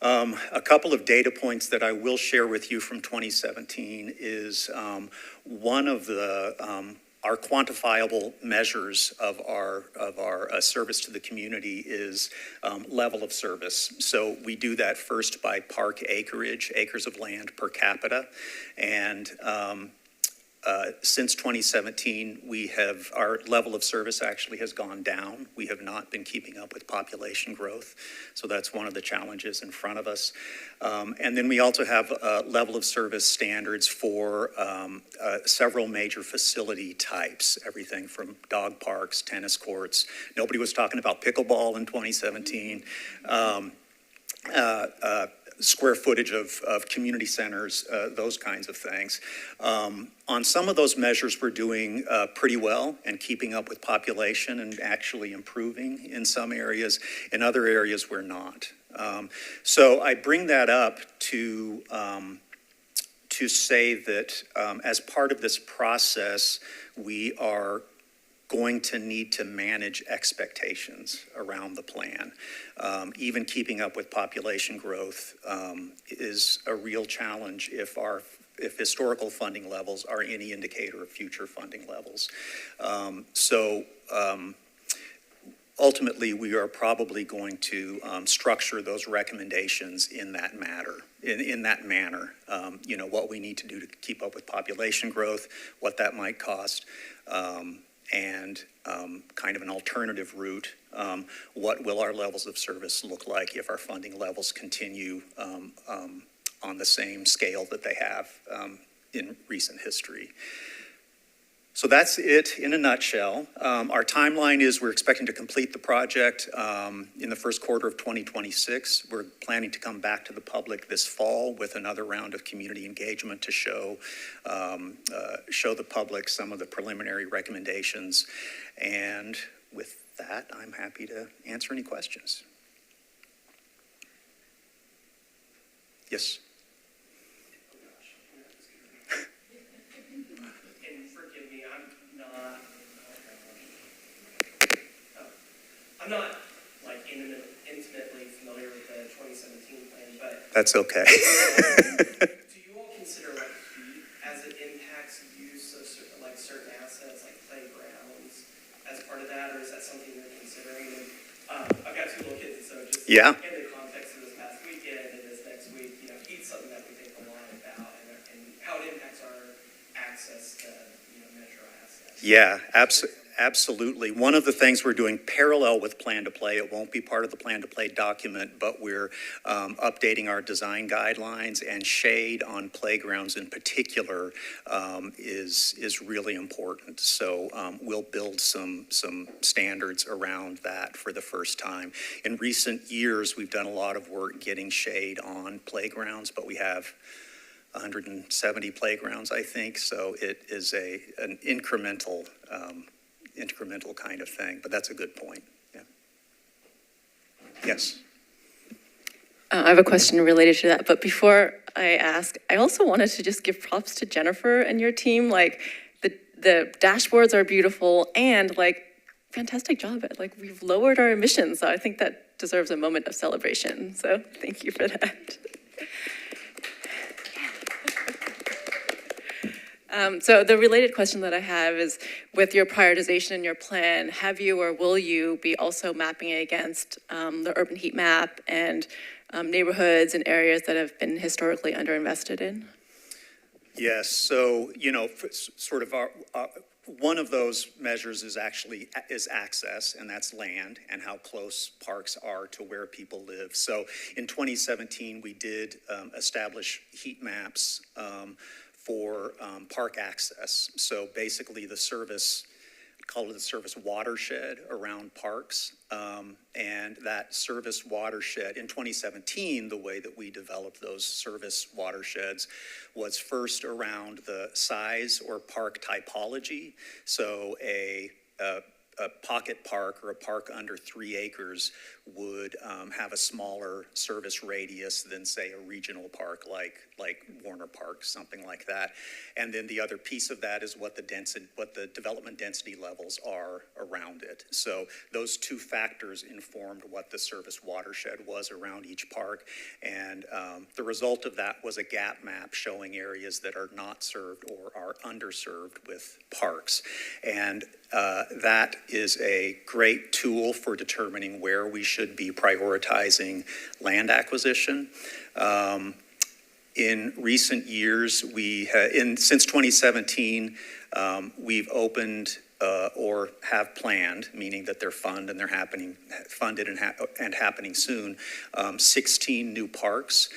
A couple of data points that I will share with you from 2017 is one of our quantifiable measures of our service to the community is level of service. So we do that first by park acreage, acres of land per capita, and since 2017, our level of service actually has gone down. We have not been keeping up with population growth, so that's one of the challenges in front of us. And then we also have level of service standards for several major facility types, everything from dog parks, tennis courts. Nobody was talking about pickleball in 2017. Square footage of community centers, those kinds of things. On some of those measures, we're doing pretty well and keeping up with population and actually improving in some areas. In other areas, we're not. So I bring that up to say that as part of this process, we are going to need to manage expectations around the plan. Even keeping up with population growth is a real challenge if historical funding levels are any indicator of future funding levels. Ultimately, we are probably going to structure those recommendations in that manner. What we need to do to keep up with population growth, what that might cost, and kind of an alternative route. What will our levels of service look like if our funding levels continue on the same scale that they have in recent history? So that's it in a nutshell. Our timeline is we're expecting to complete the project in the first quarter of 2026. We're planning to come back to the public this fall with another round of community engagement to show the public some of the preliminary recommendations. And with that, I'm happy to answer any questions. Yes. I'm not like intimately familiar with the 2017 plan, but That's okay. do you all consider like heat as it impacts use of certain assets like playgrounds as part of that, or is that something you're considering? And, I've got 2 little kids, so just Yeah. in the context of this past weekend and this next week, heat's something that we think a lot about and how it impacts our access to metro assets. Yeah, absolutely. One of the things we're doing parallel with Plan to Play, it won't be part of the Plan to Play document, but we're updating our design guidelines, and shade on playgrounds in particular is really important. So we'll build some standards around that for the first time. In recent years, we've done a lot of work getting shade on playgrounds, but we have 170 playgrounds, I think. So it is an incremental kind of thing, but that's a good point. Yeah. Yes. I have a question related to that, but before I ask, I also wanted to just give props to Jennifer and your team. Like the dashboards are beautiful, and like fantastic job at we've lowered our emissions. So I think that deserves a moment of celebration. So thank you for that. So the related question that I have is, with your prioritization in your plan, have you or will you be also mapping18against the urban heat map and neighborhoods and areas that have been historically underinvested in? Yes. So, sort of one of those measures is access, and that's land and how close parks are to where people live. So in 2017, we did establish heat maps for park access. So basically the service, call it the service watershed around parks. And that service watershed, in 2017, the way that we developed those service watersheds was first around the size or park typology. So a pocket park or a park under 3 acres would have a smaller service radius than, say, a regional park like Warner Park, something like that. And then the other piece of that is what the development density levels are around it. So those 2 factors informed what the service watershed was around each park. And the result of that was a gap map showing areas that are not served or are underserved with parks. And that is a great tool for determining where we should be prioritizing land acquisition. In recent years, since 2017, we've opened or have planned, meaning that they're funded and happening soon, 16 new parks.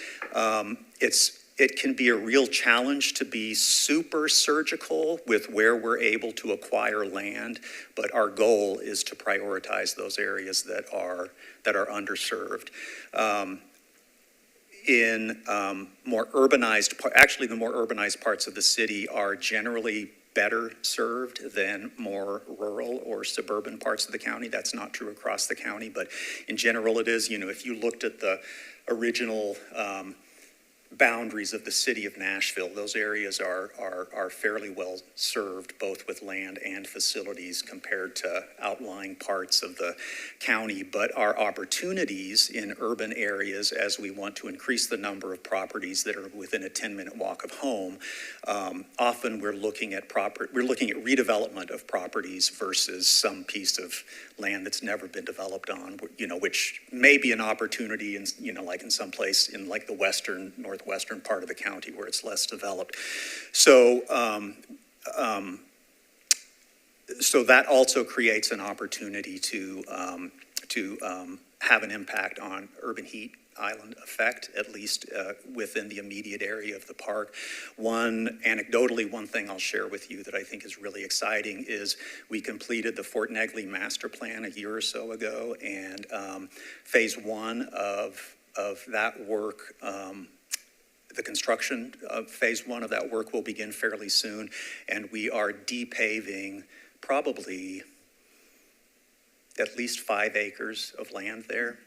It can be a real challenge to be super surgical with where we're able to acquire land, but our goal is to prioritize those areas that are underserved. In more urbanized, actually the more urbanized parts of the city are generally better served than more rural or suburban parts of the county. That's not true across the county, but in general it is. If you looked at the original boundaries of the city of Nashville, those areas are fairly well served, both with land and facilities compared to outlying parts of the county. But our opportunities in urban areas, as we want to increase the number of properties that are within a 10-minute walk of home, often we're looking at redevelopment of properties versus some piece of land that's never been developed on, which may be an opportunity in, like in some place in like the northwestern part of the county where it's less developed. So that also creates an opportunity to have an impact on urban heat island effect, at least within the immediate area of the park. Anecdotally, one thing I'll share with you that I think is really exciting is we completed the Fort Negley master plan a year or so ago, and phase one of that work, the construction of phase one of that work will begin fairly soon, and we are depaving probably at least 5 acres of land there,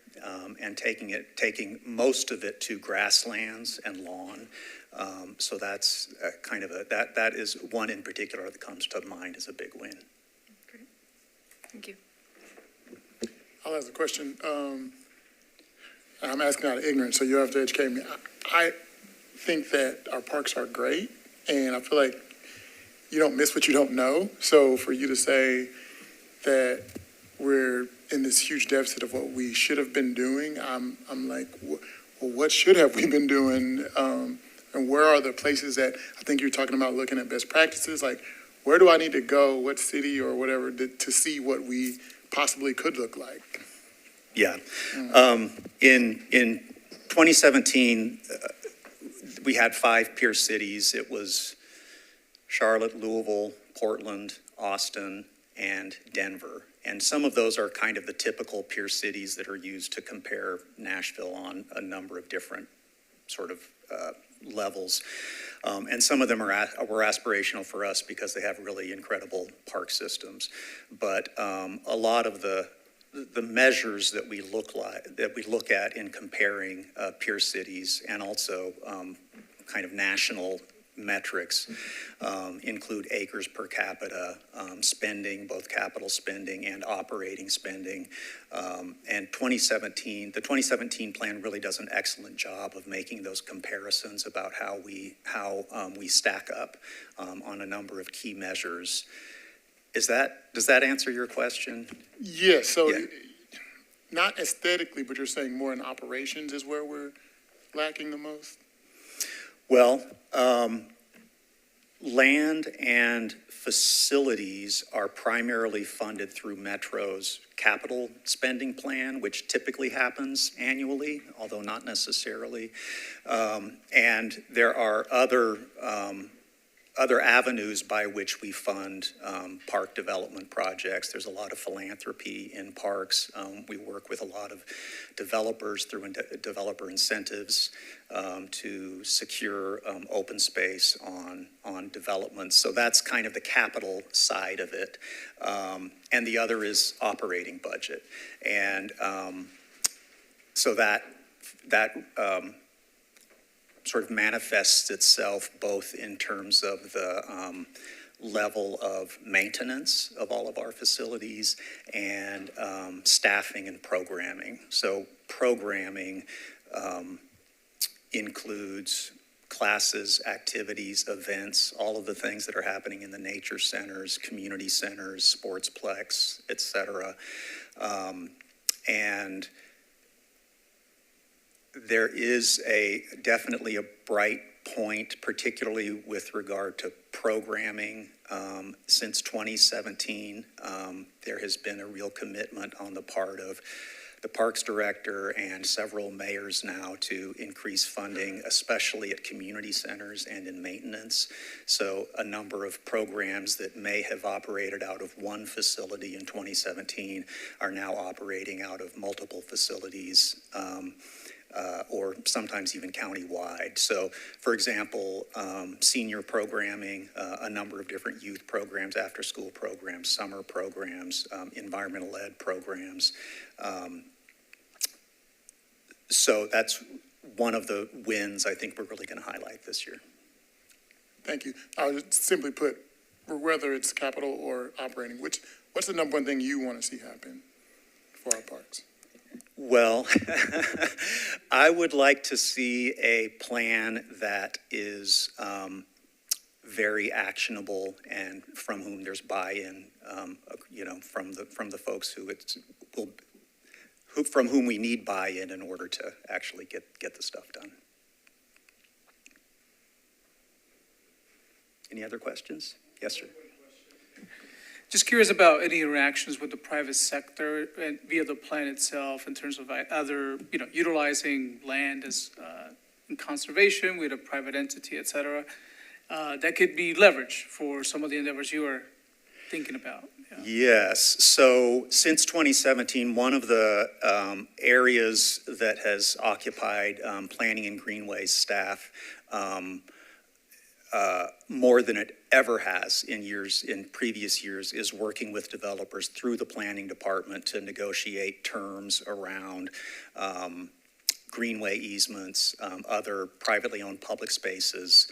and taking most of it to grasslands and lawn. So that's that is one in particular that comes to mind as a big win. Great. Thank you. I'll ask a question. I'm asking out of ignorance, so you have to educate me. I think that our parks are great, and I feel like you don't miss what you don't know. So for you to say that we're in this huge deficit of what we should have been doing, I'm like, well, what should have we been doing? And where are the places that I think you're talking about looking at best practices? Like, where do I need to go, what city or whatever, to see what we possibly could look like? Yeah. In 2017, we had 5 peer cities. It was Charlotte, Louisville, Portland, Austin, and Denver. And some of those are kind of the typical peer cities that are used to compare Nashville on a number of different sort of levels. And some of them were aspirational for us because they have really incredible park systems. But a lot of the measures that we look at in comparing peer cities and also kind of national metrics include acres per capita, spending, both capital spending and operating spending. And the 2017 plan really does an excellent job of making those comparisons about how we stack up on a number of key measures. Does that answer your question? Yes, so Yeah. not aesthetically, but you're saying more in operations is where we're lacking the most? Well, land and facilities are primarily funded through Metro's capital spending plan, which typically happens annually, although not necessarily. And there are other avenues by which we fund park development projects. There's a lot of philanthropy in parks. We work with a lot of developers through developer incentives to secure open space on developments. So that's kind of the capital side of it. And the other is operating budget. And so that sort of manifests itself both in terms of the level of maintenance of all of our facilities and staffing and programming. So programming includes classes, activities, events, all of the things that are happening in the nature centers, community centers, sportsplex, et cetera. And there is definitely a bright point, particularly with regard to programming. Since 2017, there has been a real commitment on the part of the Parks Director and several mayors now to increase funding, especially at community centers and in maintenance. So a number of programs that may have operated out of one facility in 2017 are now operating out of multiple facilities. or sometimes even countywide. So, for example, senior programming, a number of different youth programs, after-school programs, summer programs, environmental ed programs. So that's one of the wins I think we're really going to highlight this year. Thank you. I would simply put, whether it's capital or operating, what's the number one thing you want to see happen for our parks? Well, I would like to see a plan that is very actionable and from whom there's buy-in, from the folks from whom we need buy-in in order to actually get the stuff done. Any other questions? Yes, sir. Just curious about any interactions with the private sector and via the plan itself in terms of other, utilizing land as in conservation with a private entity, et cetera, that could be leveraged for some of the endeavors you are thinking about. Yeah. Yes. So since 2017, one of the areas that has occupied planning and greenways staff more than it ever has in previous years is working with developers through the planning department to negotiate terms around greenway easements, other privately owned public spaces,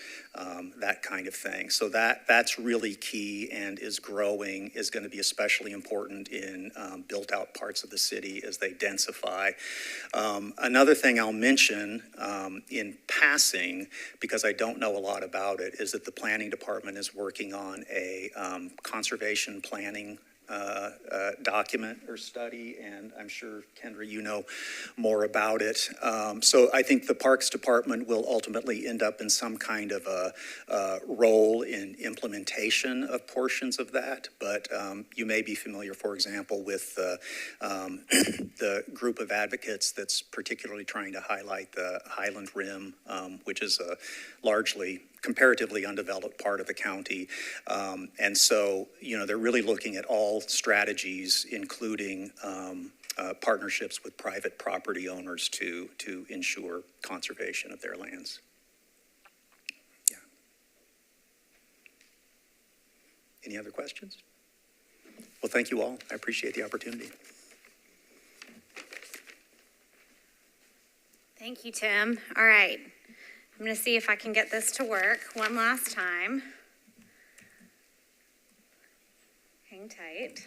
that kind of thing. So that's really key and is growing, is going to be especially important in built out parts of the city as they densify. Another thing I'll mention in passing, because I don't know a lot about it, is that the planning department is working on a conservation planning document or study, and I'm sure, Kendra, you know more about it. So I think the Parks Department will ultimately end up in some kind of a role in implementation of portions of that, but you may be familiar, for example, with the group of advocates that's particularly trying to highlight the Highland Rim, which is a largely comparatively undeveloped part of the county. And so, they're really looking at all strategies, including partnerships with private property owners to ensure conservation of their lands. Yeah. Any other questions? Well, thank you all. I appreciate the opportunity. Thank you, Tim. All right. I'm going to see if I can get this to work one last time. Hang tight.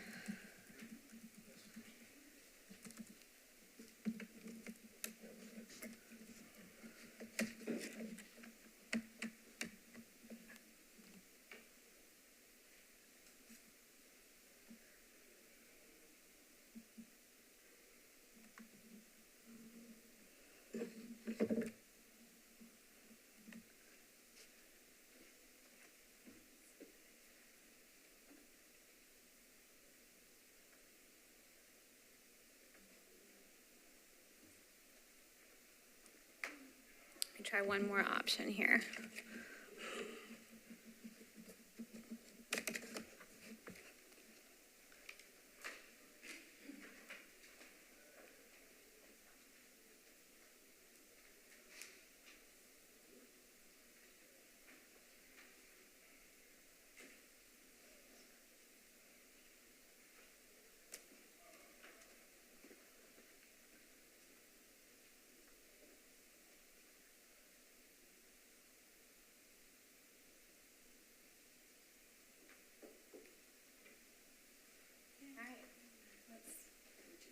Try one more option here.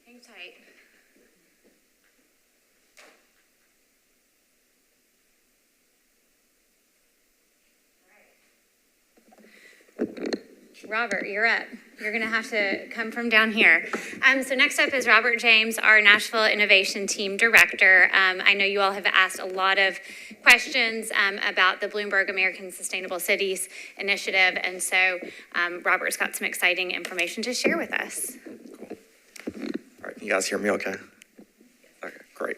Hang tight. Robert, you're up. You're going to have to come from down here. So next up is Robert James, our Nashville Innovation Team Director. I know you all have asked a lot of questions about the Bloomberg American Sustainable Cities Initiative, and so Robert's got some exciting information to share with us. All right, can you guys hear me okay? Okay, great.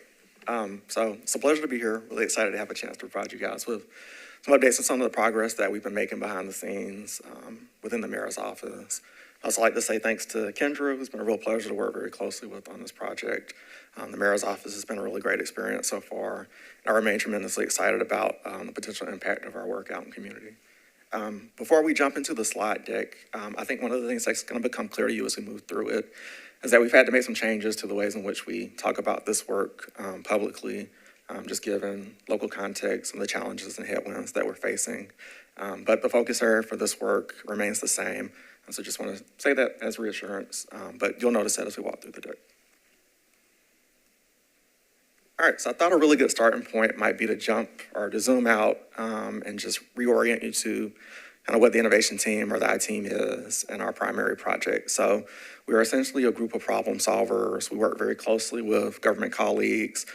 So it's a pleasure to be here. Really excited to have a chance to provide you guys with some updates on some of the progress that we've been making behind the scenes within the mayor's office, I'd also like to say thanks to Kendra, who's been a real pleasure to work very closely with on this project. The mayor's office has been a really great experience so far. And I remain tremendously excited about the potential impact of our work out in the community. Before we jump into the slide deck, I think one of the things that's going to become clear to you as we move through it is that we've had to make some changes to the ways in which we talk about this work publicly, just given local context and the challenges and headwinds that we're facing. But the focus area for this work remains the same. And so just want to say that as reassurance, but you'll notice that as we walk through the deck. All right, so I thought a really good starting point might be to jump or to zoom out and just reorient you to kind of what the innovation team or the I team is and our primary project. So we are essentially a group of problem solvers. We work very closely with government colleagues,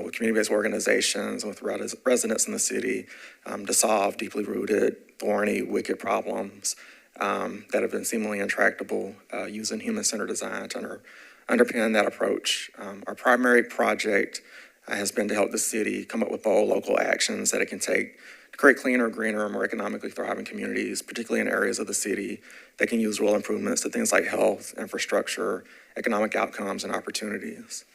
with community-based organizations, with residents in the city to solve deeply rooted, thorny, wicked problems that have been seemingly intractable using human-centered design to underpin that approach. Our primary project has been to help the city come up with bold local actions that it can take to create cleaner, greener, more economically thriving communities, particularly in areas of the city that can use real improvements to things like health, infrastructure, economic outcomes, and opportunities.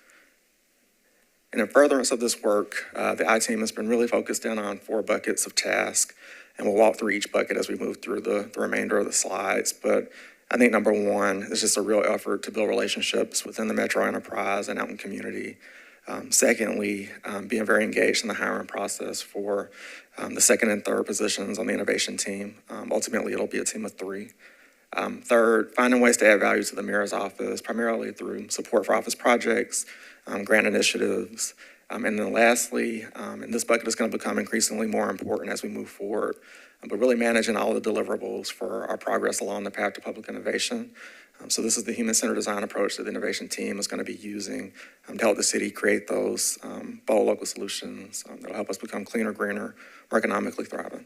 And in furtherance of this work, the I team has been really focused in on 4 buckets of task, and we'll walk through each bucket as we move through the remainder of the slides. But I think number 1 is just a real effort to build relationships within the metro enterprise and out in community. Secondly, being very engaged in the hiring process for the second and third positions on the innovation team. Ultimately, it'll be a team of 3. Third, finding ways to add value to the mayor's office, primarily through support for office projects, grant initiatives. And then lastly, and this bucket is going to become increasingly more important as we move forward, but really managing all the deliverables for our progress along the path to public innovation. So this is the human-centered design approach that the innovation team is going to be using to help the city create those bold local solutions that will help us become cleaner, greener, more economically thriving.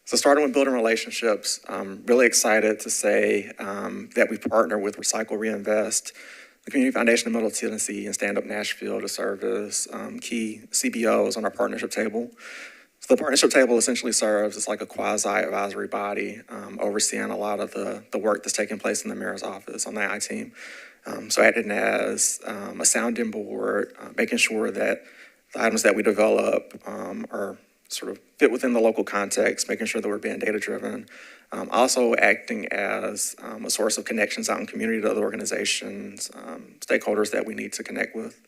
So starting with building relationships, I'm really excited to say that we partner with Recycle Reinvest, the Community Foundation of Middle Tennessee, and Stand Up Nashville to serve as key CBOs on our partnership table. So the partnership table essentially serves as like a quasi-advisory body overseeing a lot of the work that's taking place in the mayor's office on the I team. So acting as a sounding board, making sure that the items that we develop are sort of fit within the local context, making sure that we're being data-driven. Also acting as a source of connections out in community to other organizations, stakeholders that we need to connect with.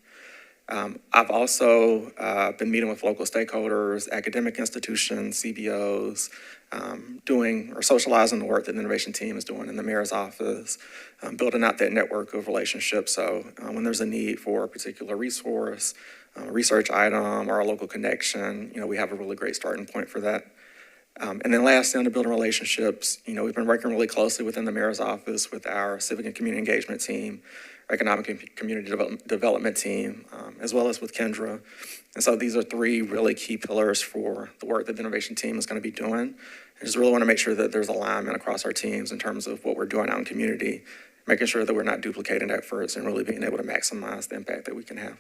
I've also been meeting with local stakeholders, academic institutions, CBOs, doing or socializing the work that the innovation team is doing in the mayor's office, building out that network of relationships. So when there's a need for a particular resource, a research item, or a local connection, we have a really great starting point for that. And then lastly, on the building relationships, we've been working really closely within the mayor's office with our civic and community engagement team, economic and community development team, as well as with Kendra. And so these are 3 really key pillars for the work that the innovation team is going to be doing. I just really want to make sure that there's alignment across our teams in terms of what we're doing out in community, making sure that we're not duplicating efforts and really being able to maximize the impact that we can have.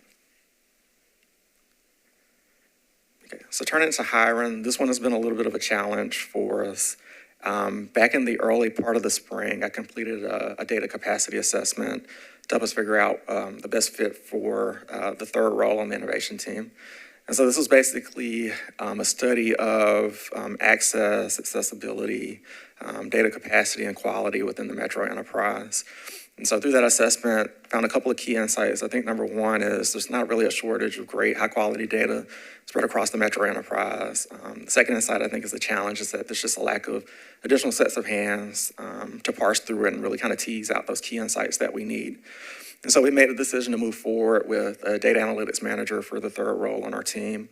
Okay, so turning to hiring, this one has been a little bit of a challenge for us. Back in the early part of the spring, I completed a data capacity assessment to help us figure out the best fit for the third role on the innovation team. And so this was basically a study of access, accessibility, data capacity, and quality within the metro enterprise. And so through that assessment, found a couple of key insights. I think number 1 is there's not really a shortage of great high-quality data spread across the metro enterprise. The second insight, I think, is the challenge is that there's just a lack of additional sets of hands to parse through it and really kind of tease out those key insights that we need. And so we made a decision to move forward with a data analytics manager for the third role on our team.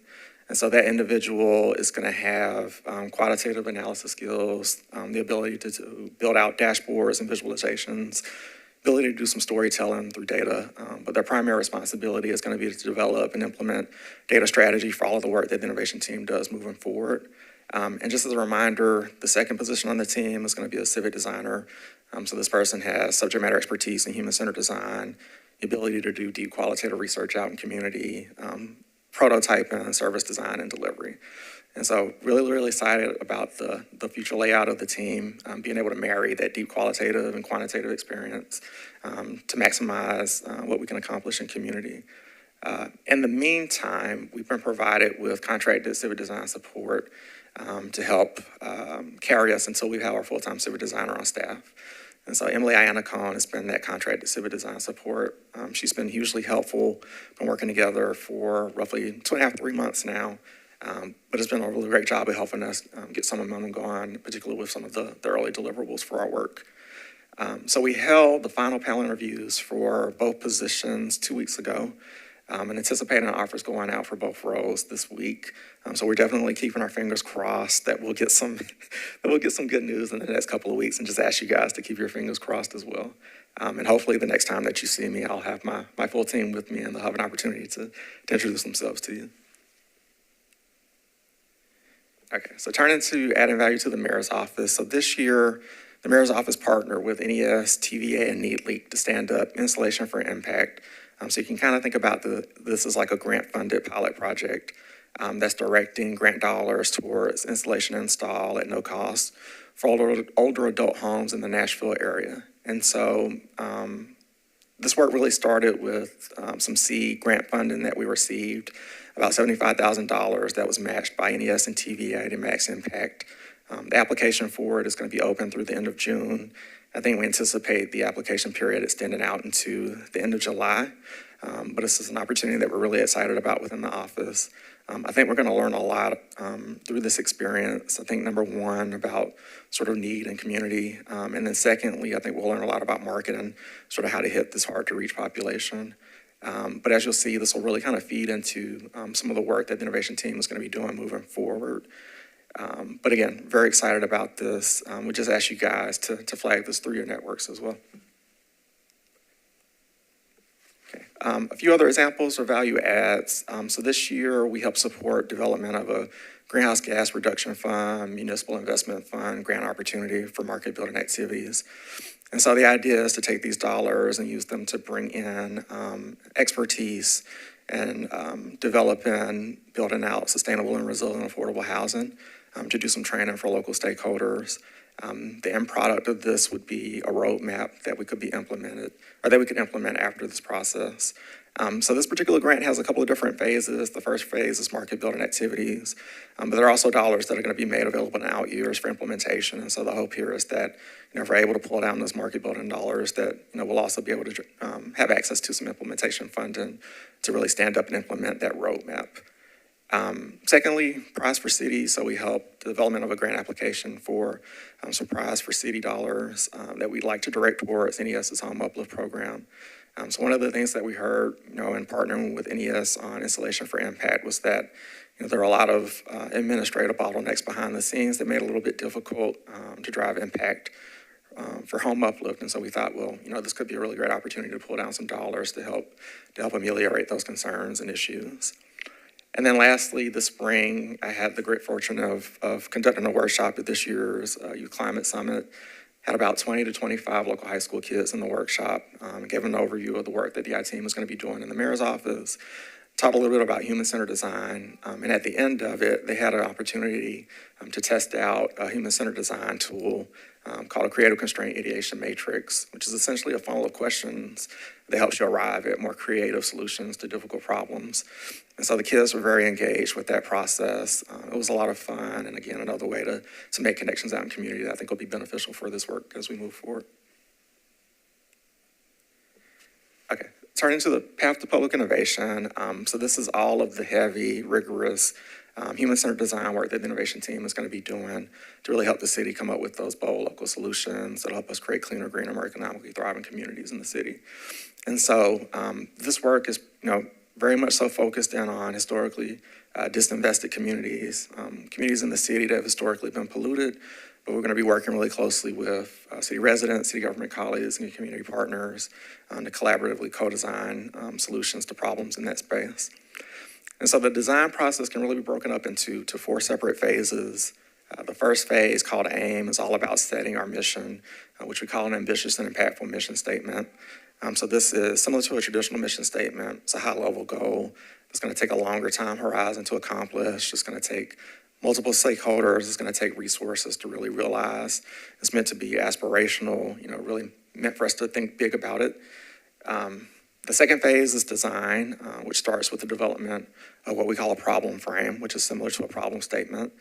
And so that individual is going to have quantitative analysis skills, the ability to build out dashboards and visualizations, ability to do some storytelling through data, but their primary responsibility is going to be to develop and implement data strategy for all of the work that the innovation team does moving forward. And just as a reminder, the second position on the team is going to be a civic designer. So this person has subject matter expertise in human-centered design, the ability to do deep qualitative research out in community, prototyping, service design, and delivery. And so really excited about the future layout of the team, being able to marry that deep qualitative and quantitative experience to maximize what we can accomplish in community. In the meantime, we've been provided with contracted civic design support to help carry us until we have our full-time civic designer on staff. And so Emily Iannacone has been that contracted civic design support. She's been hugely helpful, been working together for roughly 2.5, 3 months now. But it's been a really great job of helping us get some momentum going, particularly with some of the early deliverables for our work. So we held the final panel interviews for both positions 2 weeks ago, and anticipating offers going out for both roles this week. So we're definitely keeping our fingers crossed that we'll get some good news in the next couple of weeks, and just ask you guys to keep your fingers crossed as well. And hopefully the next time that you see me, I'll have my full team with me, and they'll have an opportunity to introduce themselves to you. Okay, so turning to adding value to the mayor's office. So this year, the mayor's office partnered with NES, TVA, and NEAT to stand up Installation for Impact. So you can kind of think about this as like a grant-funded pilot project that's directing grant dollars towards installation and install at no cost for older adult homes in the Nashville area. And so this work really started with some seed grant funding that we received, about $75,000 that was matched by NES and TVA to Max Impact. The application for it is going to be open through the end of June. I think we anticipate the application period extending out into the end of July. But this is an opportunity that we're really excited about within the office. I think we're going to learn a lot through this experience. I think number one, about sort of need and community. And then secondly, I think we'll learn a lot about marketing, sort of how to hit this hard to reach population. But as you'll see, this will really kind of feed into some of the work that the innovation team is going to be doing moving forward. But again, very excited about this. We just ask you guys to flag this through your networks as well. Okay. A few other examples of value adds. So this year, we helped support development of a greenhouse gas reduction fund, municipal investment fund, grant opportunity for market building activities. And so the idea is to take these dollars and use them to bring in expertise and developing, building out sustainable and resilient affordable housing, to do some training for local stakeholders. The end product of this would be a roadmap that we could implement after this process. So this particular grant has a couple of different phases. The first phase is market building activities, but there are also dollars that are going to be made available in out years for implementation. And so the hope here is that, if we're able to pull down those market building dollars, that, we'll also be able to have access to some implementation funding to really stand up and implement that roadmap. Secondly, Prize for City. So we helped the development of a grant application for some Prize for City dollars that we'd like to direct towards NES's Home Uplift program. So one of the things that we heard, in partnering with NES on Installation for Impact was that, there are a lot of administrative bottlenecks behind the scenes that made it a little bit difficult to drive impact for Home Uplift. And so we thought, well, this could be a really great opportunity to pull down some dollars to help ameliorate those concerns and issues. And then lastly, this spring, I had the great fortune of conducting a workshop at this year's Youth Climate Summit. Had about 20 to 25 local high school kids in the workshop, gave an overview of the work that the I team is going to be doing in the mayor's office, taught a little bit about human-centered design, and at the end of it, they had an opportunity to test out a human-centered design tool called a Creative Constraint Ideation Matrix, which is essentially a funnel of questions that helps you arrive at more creative solutions to difficult problems. And so the kids were very engaged with that process. It was a lot of fun, and again, another way to make connections out in community that I think will be beneficial for this work as we move forward. Okay, turning to the path to public innovation. So this is all of the heavy, rigorous, human-centered design work that the innovation team is going to be doing to really help the city come up with those bold local solutions that'll help us create cleaner, greener, more economically thriving communities in the city. And so this work is, very much so focused in on historically disinvested communities, communities in the city that have historically been polluted, but we're going to be working really closely with city residents, city government colleagues, and community partners to collaboratively co-design solutions to problems in that space. And so the design process can really be broken up into 4 separate phases. The first phase, called AIM, is all about setting our mission, which we call an ambitious and impactful mission statement. So this is similar to a traditional mission statement. It's a high-level goal. It's going to take a longer time horizon to accomplish. It's going to take multiple stakeholders. It's going to take resources to really realize. It's meant to be aspirational, really meant for us to think big about it. The second phase is design, which starts with the development of what we call a problem frame, which is similar to a problem statement.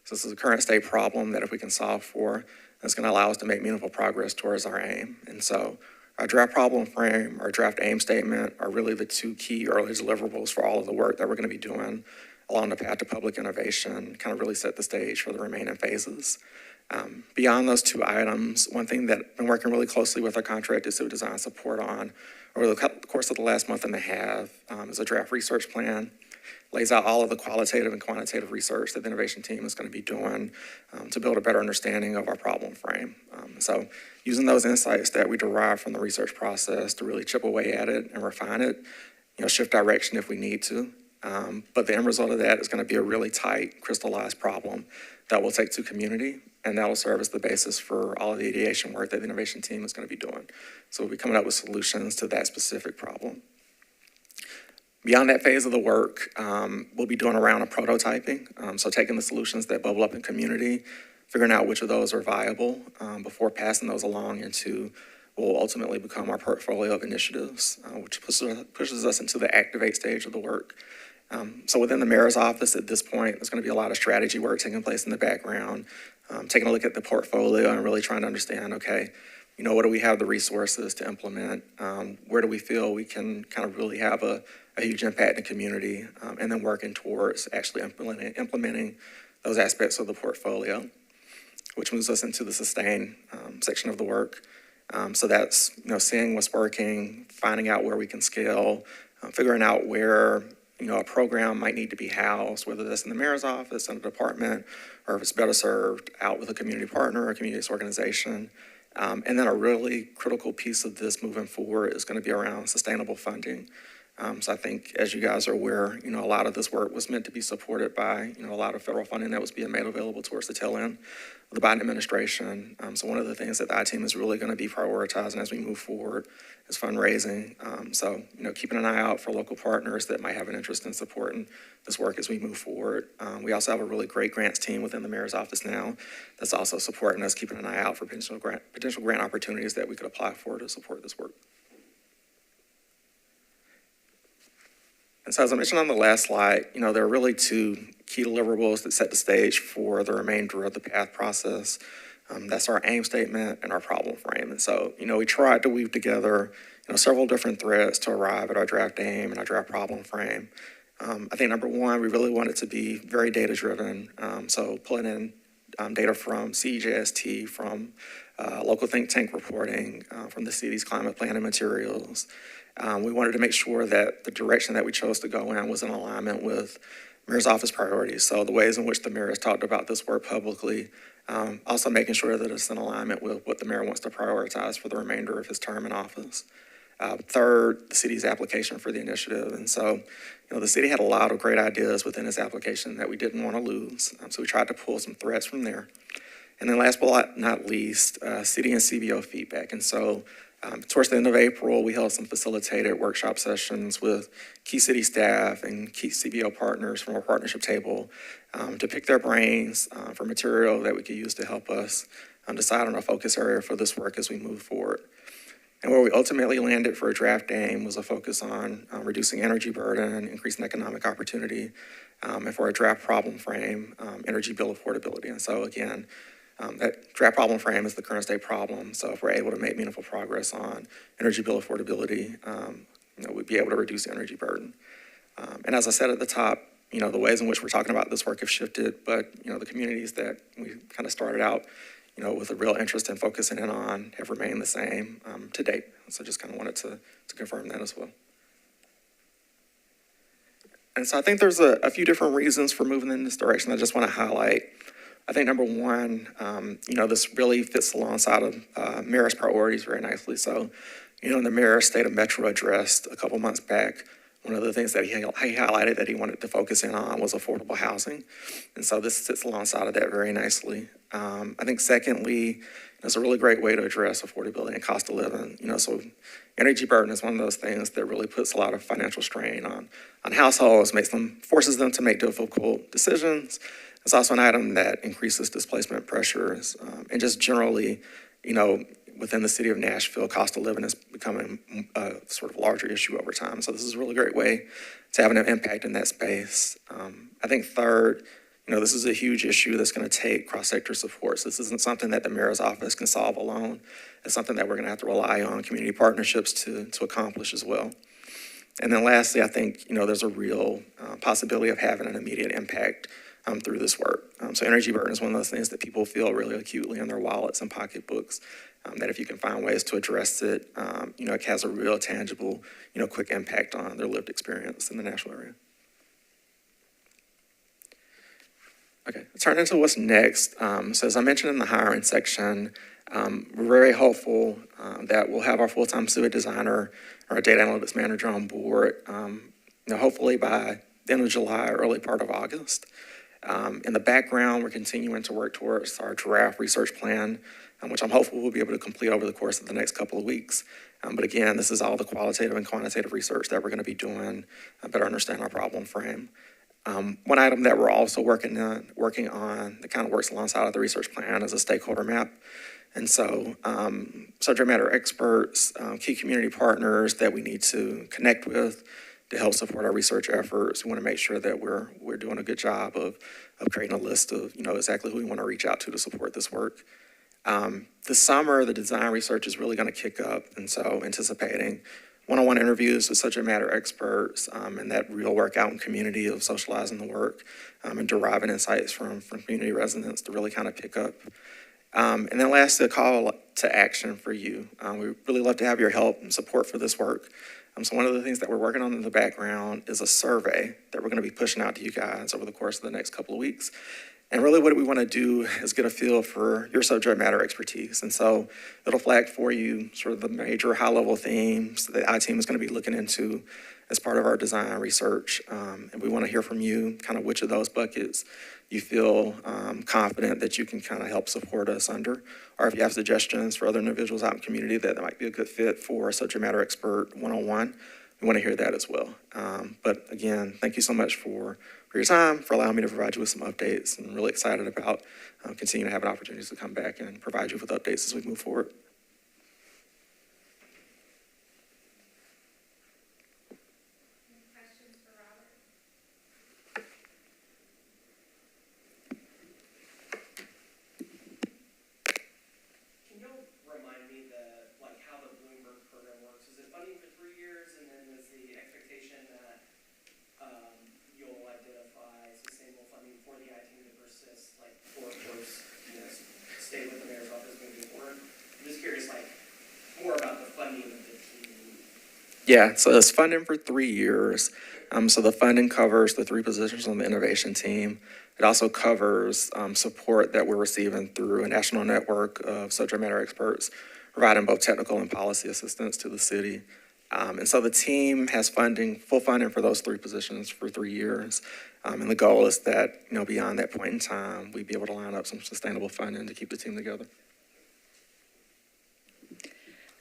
So this is a current state problem that if we can solve for, it's going to allow us to make meaningful progress towards our aim. And so our draft problem frame, our draft aim statement are really the two key early deliverables for all of the work that we're going to be doing along the path to public innovation, kind of really set the stage for the remaining phases. Beyond those two items, one thing that I've been working really closely with our contracted civil design support on over the course of the last month and a half is a draft research plan. Lays out all of the qualitative and quantitative research that the innovation team is going to be doing to build a better understanding of our problem frame. So using those insights that we derive from the research process to really chip away at it and refine it, shift direction if we need to. But the end result of that is going to be a really tight, crystallized problem that we'll take to community, and that will serve as the basis for all of the ideation work that the innovation team is going to be doing. So we'll be coming up with solutions to that specific problem. Beyond that phase of the work, we'll be doing a round of prototyping. So taking the solutions that bubble up in community, figuring out which of those are viable before passing those along into what will ultimately become our portfolio of initiatives, which pushes us into the activate stage of the work. So within the mayor's office at this point, there's going to be a lot of strategy work taking place in the background, taking a look at the portfolio and really trying to understand, okay, what do we have the resources to implement? Where do we feel we can kind of really have a huge impact in the community, and then working towards actually implementing those aspects of the portfolio, which moves us into the sustain section of the work. So that's, seeing what's working, finding out where we can scale, figuring out where, a program might need to be housed, whether that's in the mayor's office, in a department, or if it's better served out with a community partner or a community organization. And then a really critical piece of this moving forward is going to be around sustainable funding. So I think, as you guys are aware, a lot of this work was meant to be supported by, a lot of federal funding that was being made available towards the tail end of the Biden administration. So one of the things that the I-Team is really going to be prioritizing as we move forward is fundraising. So, keeping an eye out for local partners that might have an interest in supporting this work as we move forward. We also have a really great grants team within the mayor's office now that's also supporting us, keeping an eye out for potential grant opportunities that we could apply for to support this work. And so as I mentioned on the last slide, there are really two key deliverables that set the stage for the remainder of the path process. That's our aim statement and our problem frame. And so, we tried to weave together, several different threads to arrive at our draft aim and our draft problem frame. I think number one, we really want it to be very data-driven. So pulling in data from CEJST, from local think tank reporting, from the city's climate planning materials. We wanted to make sure that the direction that we chose to go in was in alignment with mayor's office priorities. So the ways in which the mayor has talked about this work publicly, also making sure that it's in alignment with what the mayor wants to prioritize for the remainder of his term in office. Third, the city's application for the initiative. And so, the city had a lot of great ideas within its application that we didn't want to lose. So we tried to pull some threads from there. And then last but not least, city and CBO feedback. And so towards the end of April, we held some facilitated workshop sessions with key city staff and key CBO partners from our partnership table to pick their brains for material that we could use to help us decide on a focus area for this work as we move forward. And where we ultimately landed for a draft aim was a focus on reducing energy burden, increasing economic opportunity, and for a draft problem frame, energy bill affordability. And so again, that draft problem frame is the current state problem. So if we're able to make meaningful progress on energy bill affordability, we'd be able to reduce energy burden. And as I said at the top, the ways in which we're talking about this work have shifted, but, the communities that we kind of started out, with a real interest in focusing in on have remained the same to date. So just kind of wanted to confirm that as well. And so I think there's a few different reasons for moving in this direction I just want to highlight. I think number one, this really fits alongside of mayor's priorities very nicely. So, the mayor's State of Metro addressed a couple months back, one of the things that he highlighted that he wanted to focus in on was affordable housing. And so this sits alongside of that very nicely. I think secondly, it's a really great way to address affordability and cost of living. So energy burden is one of those things that really puts a lot of financial strain on households, forces them to make difficult decisions. It's also an item that increases displacement pressures, and just generally, within the city of Nashville, cost of living is becoming a sort of larger issue over time. So this is a really great way to have an impact in that space. I think third, this is a huge issue that's going to take cross-sector support. So this isn't something that the mayor's office can solve alone. It's something that we're going to have to rely on community partnerships to accomplish as well. And then lastly, I think, there's a real possibility of having an immediate impact through this work. So energy burden is one of those things that people feel really acutely in their wallets and pocketbooks, that if you can find ways to address it, it has a real tangible, quick impact on their lived experience in the Nashville area. Okay, turning to what's next. So as I mentioned in the hiring section, we're very hopeful that we'll have our full-time civic designer or our data analytics manager on board, hopefully by the end of July, early part of August. In the background, we're continuing to work towards our draft research plan, which I'm hopeful we'll be able to complete over the course of the next couple of weeks. But again, this is all the qualitative and quantitative research that we're going to be doing to better understand our problem frame. One item that we're also working on that kind of works alongside of the research plan is a stakeholder map. And so subject matter experts, key community partners that we need to connect with to help support our research efforts. We want to make sure that we're doing a good job of creating a list of, exactly who we want to reach out to support this work. This summer, the design research is really going to kick up. And so anticipating one-on-one interviews with subject matter experts and that real work out in community of socializing the work and deriving insights from community residents to really kind of pick up. And then lastly, a call to action for you. We really love to have your help and support for this work. So one of the things that we're working on in the background is a survey that we're going to be pushing out to you guys over the course of the next couple of weeks. And really what we want to do is get a feel for your subject matter expertise. And so it'll flag for you sort of the major high-level themes that the I team is going to be looking into as part of our design research. And we want to hear from you kind of which of those buckets you feel confident that you can kind of help support us under, or if you have suggestions for other individuals out in the community that might be a good fit for a subject matter expert one-on-one, we want to hear that as well. But again, thank you so much for your time, for allowing me to provide you with some updates. I'm really excited about continuing to have an opportunity to come back and provide you with updates as we move forward. Stay with the mayor's office moving forward. I'm just curious, more about the funding of the team. Yeah, so it's funding for 3 years. So the funding covers the 3 positions on the innovation team. It also covers support that we're receiving through a national network of subject matter experts, providing both technical and policy assistance to the city. And so the team has full funding for those 3 positions for 3 years. And the goal is that, beyond that point in time, we'd be able to line up some sustainable funding to keep the team together.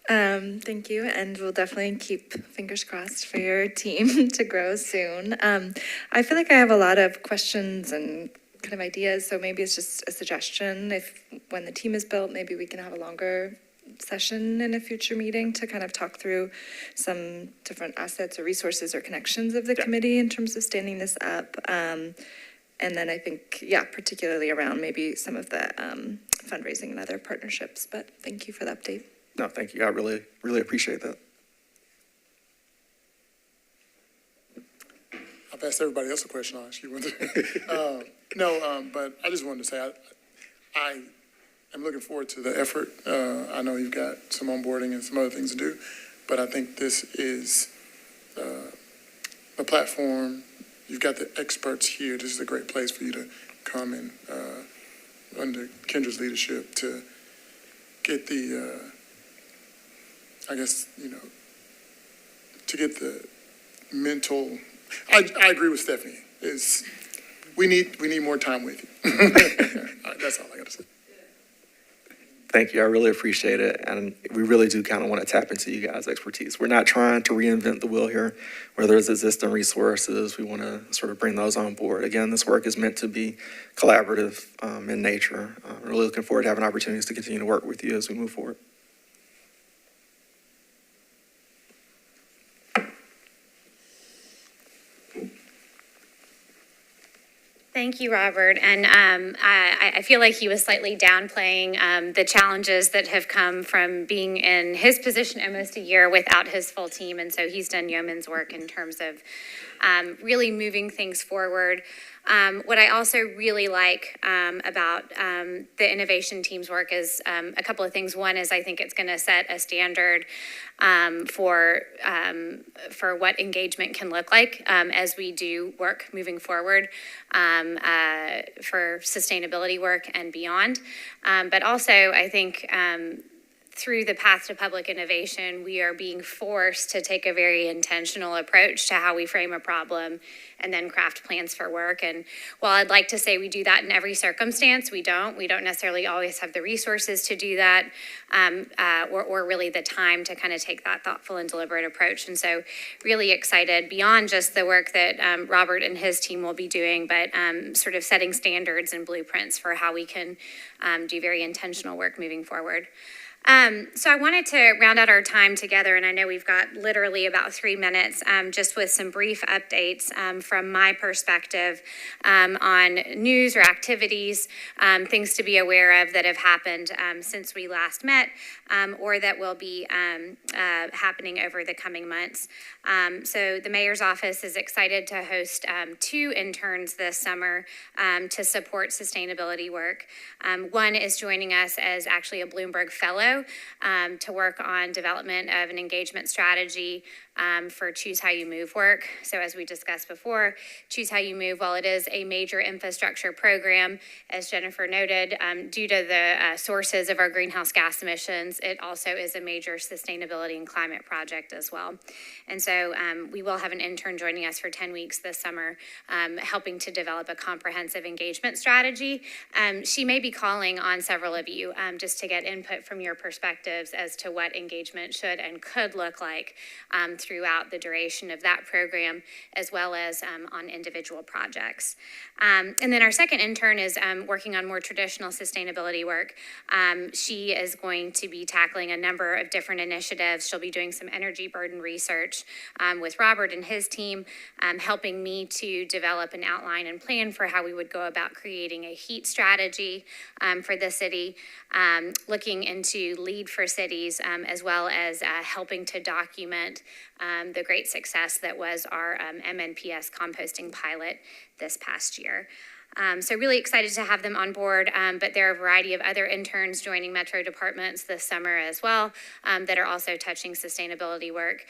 Thank you, and we'll definitely keep fingers crossed for your team to grow soon. I feel like I have a lot of questions and kind of ideas, so maybe it's just a suggestion. If when the team is built, maybe we can have a longer session in a future meeting to kind of talk through some different assets or resources or connections of the committee in terms of standing this up. And then I think, particularly around maybe some of the fundraising and other partnerships. But thank you for the update. No, thank you. I really, really appreciate that. I've asked everybody else a question, I'll ask you one. But I just wanted to say I am looking forward to the effort. I know you've got some onboarding and some other things to do, but I think this is a platform. You've got the experts here. This is a great place for you to come and under Kendra's leadership to get the, to get the mental. I agree with Stephanie. We need more time with you. That's all I got to say. Thank you. I really appreciate it. And we really do kind of want to tap into you guys' expertise. We're not trying to reinvent the wheel here. Where there's existing resources, we want to sort of bring those on board. Again, this work is meant to be collaborative in nature. Really looking forward to having opportunities to continue to work with you as we move forward. Thank you, Robert. And I feel like he was slightly downplaying the challenges that have come from being in his position almost a year without his full team. And so he's done yeoman's work in terms of really moving things forward. What I also really like about the innovation team's work is a couple of things. One is I think it's going to set a standard for what engagement can look like as we do work moving forward for sustainability work and beyond. But also, I think through the path to public innovation, we are being forced to take a very intentional approach to how we frame a problem and then craft plans for work. And while I'd like to say we do that in every circumstance, we don't. We don't necessarily always have the resources to do that or really the time to kind of take that thoughtful and deliberate approach. And so really excited beyond just the work that Robert and his team will be doing, but sort of setting standards and blueprints for how we can do very intentional work moving forward. So I wanted to round out our time together, and I know we've got literally about 3 minutes, just with some brief updates from my perspective on news or activities, things to be aware of that have happened since we last met, or that will be happening over the coming months. So the mayor's office is excited to host 2 interns this summer to support sustainability work. One is joining us as actually a Bloomberg Fellow to work on development of an engagement strategy for Choose How You Move work. So as we discussed before, Choose How You Move, while it is a major infrastructure program, as Jennifer noted, due to the sources of our greenhouse gas emissions, it also is a major sustainability and climate project as well. And so we will have an intern joining us for 10 weeks this summer, helping to develop a comprehensive engagement strategy. She may be calling on several of you just to get input from your perspectives as to what engagement should and could look like throughout the duration of that program, as well as on individual projects. And then our second intern is working on more traditional sustainability work. She is going to be tackling a number of different initiatives. She'll be doing some energy burden research with Robert and his team, helping me to develop an outline and plan for how we would go about creating a heat strategy for the city, looking into LEED for cities, as well as helping to document the great success that was our MNPS composting pilot this past year. So really excited to have them on board, but there are a variety of other interns joining Metro departments this summer as well that are also touching sustainability work.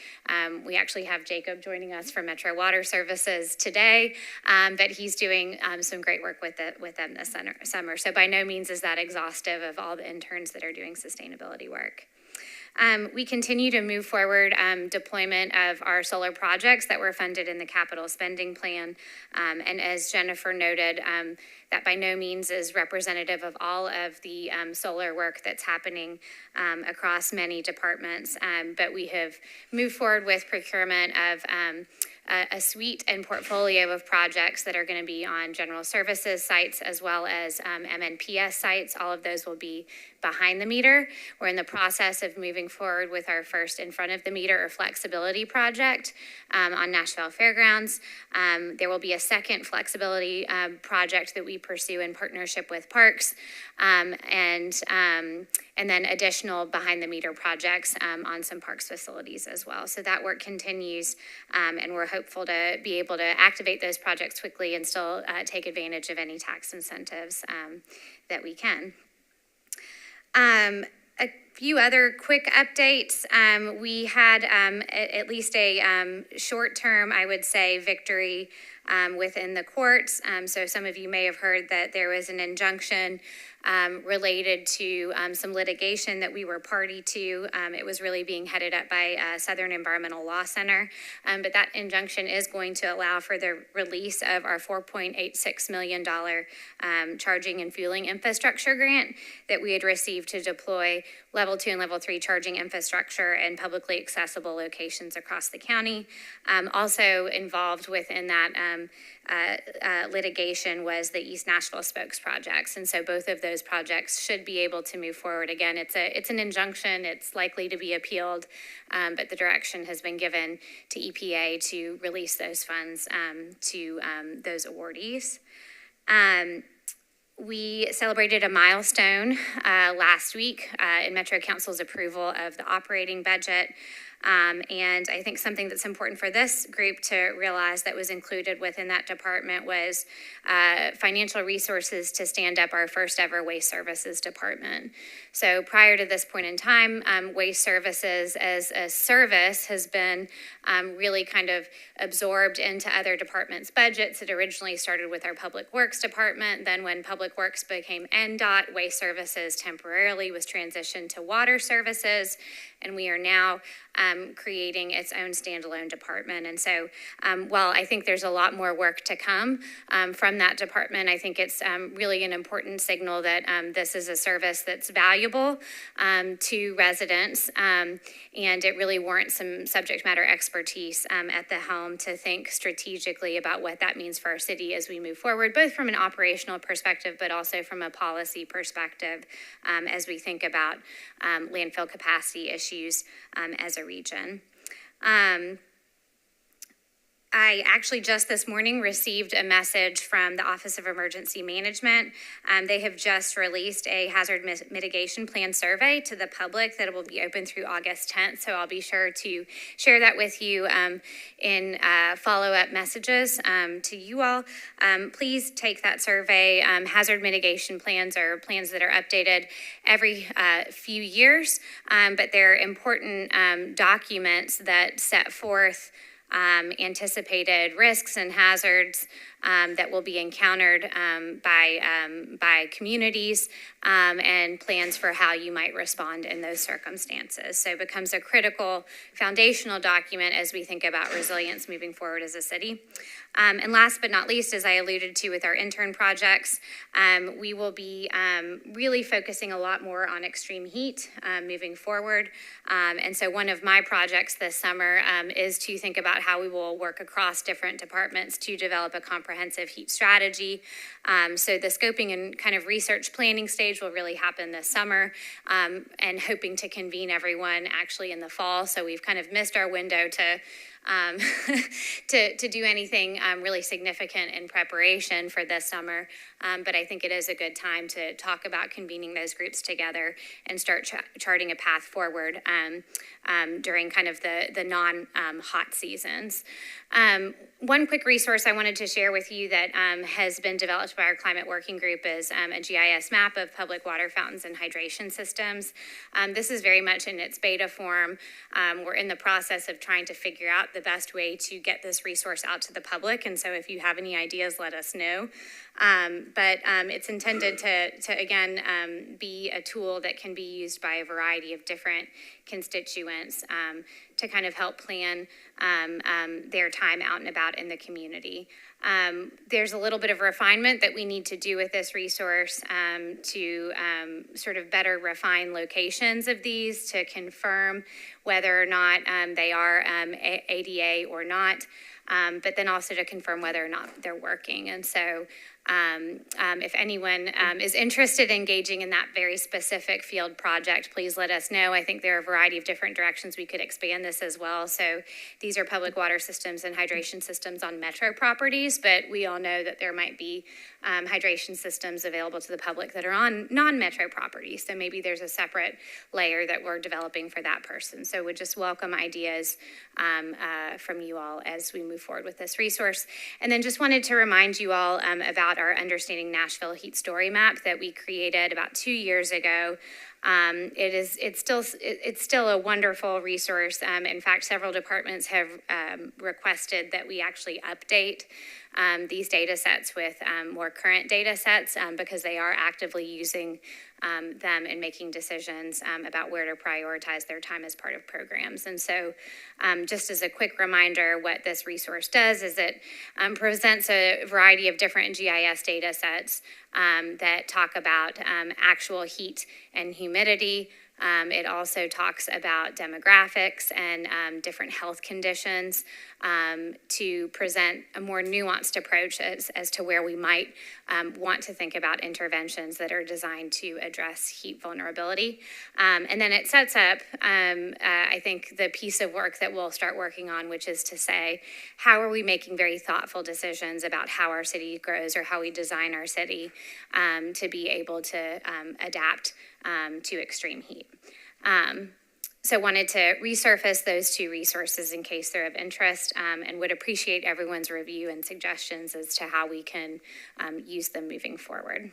We actually have Jacob joining us from Metro Water Services today, but he's doing some great work with them this summer. So by no means is that exhaustive of all the interns that are doing sustainability work. We continue to move forward deployment of our solar projects that were funded in the capital spending plan. And as Jennifer noted, that by no means is representative of all of the solar work that's happening across many departments. But we have moved forward with procurement of a suite and portfolio of projects that are going to be on general services sites as well as MNPS sites. All of those will be behind the meter. We're in the process of moving forward with our first in front of the meter or flexibility project on Nashville Fairgrounds. There will be a second flexibility project that we pursue in partnership with Parks, and then additional behind the meter projects on some Parks facilities as well. So that work continues, and we're hopeful to be able to activate those projects quickly and still take advantage of any tax incentives that we can. A few other quick updates. We had at least a short-term, I would say, victory within the courts. So some of you may have heard that there was an injunction related to some litigation that we were party to. It was really being headed up by Southern Environmental Law Center. But that injunction is going to allow for the release of our $4.86 million charging and fueling infrastructure grant that we had received to deploy level 2 and level 3 charging infrastructure in publicly accessible locations across the county. Also involved within that litigation was the East Nashville Spokes projects. And so both of those projects should be able to move forward. Again, it's an injunction. It's likely to be appealed, but the direction has been given to EPA to release those funds to those awardees. We celebrated a milestone last week in Metro Council's approval of the operating budget. And I think something that's important for this group to realize that was included within that department was financial resources to stand up our first ever waste services department. So prior to this point in time, waste services as a service has been really kind of absorbed into other departments' budgets. It originally started with our Public Works department. Then when Public Works became NDOT, waste services temporarily was transitioned to water services. And we are now creating its own standalone department. And so while I think there's a lot more work to come from that department, I think it's really an important signal that this is a service that's valuable to residents, and it really warrants some subject matter expertise at the helm to think strategically about what that means for our city as we move forward, both from an operational perspective, but also from a policy perspective as we think about landfill capacity issues as a region. I actually just this morning received a message from the Office of Emergency Management. They have just released a hazard mitigation plan survey to the public that will be open through August 10th. So I'll be sure to share that with you in follow-up messages to you all. Please take that survey. Hazard mitigation plans are plans that are updated every few years, but they're important documents that set forth anticipated risks and hazards that will be encountered by communities and plans for how you might respond in those circumstances. So it becomes a critical foundational document as we think about resilience moving forward as a city. And last but not least, as I alluded to with our intern projects, we will be really focusing a lot more on extreme heat moving forward. And so one of my projects this summer is to think about how we will work across different departments to develop a comprehensive heat strategy. So the scoping and kind of research planning stage will really happen this summer, and hoping to convene everyone actually in the fall. So we've kind of missed our window to do anything really significant in preparation for this summer. But I think it is a good time to talk about convening those groups together and start charting a path forward during kind of the non-hot seasons. One quick resource I wanted to share with you that has been developed by our climate working group is a GIS map of public water fountains and hydration systems. This is very much in its beta form. We're in the process of trying to figure out the best way to get this resource out to the public. And so if you have any ideas, let us know. But it's intended to again, be a tool that can be used by a variety of different constituents to kind of help plan their time out and about in the community. There's a little bit of refinement that we need to do with this resource to sort of better refine locations of these to confirm whether or not they are ADA or not, but then also to confirm whether or not they're working. And so if anyone is interested in engaging in that very specific field project, please let us know. I think there are a variety of different directions we could expand this as well. So these are public water systems and hydration systems on metro properties, but we all know that there might be hydration systems available to the public that are on non-metro properties. So maybe there's a separate layer that we're developing for that person. So we just welcome ideas from you all as we move forward with this resource. And then just wanted to remind you all about our Understanding Nashville Heat Story Map that we created about 2 years ago. It's still a wonderful resource. In fact, several departments have requested that we actually update these data sets with more current data sets because they are actively using them in making decisions about where to prioritize their time as part of programs. And so just as a quick reminder, what this resource does is it presents a variety of different GIS data sets that talk about actual heat and humidity. It also talks about demographics and different health conditions to present a more nuanced approach as to where we might want to think about interventions that are designed to address heat vulnerability. And then it sets up, I think, the piece of work that we'll start working on, which is to say, how are we making very thoughtful decisions about how our city grows or how we design our city to be able to adapt to extreme heat. So wanted to resurface those two resources in case they're of interest and would appreciate everyone's review and suggestions as to how we can use them moving forward.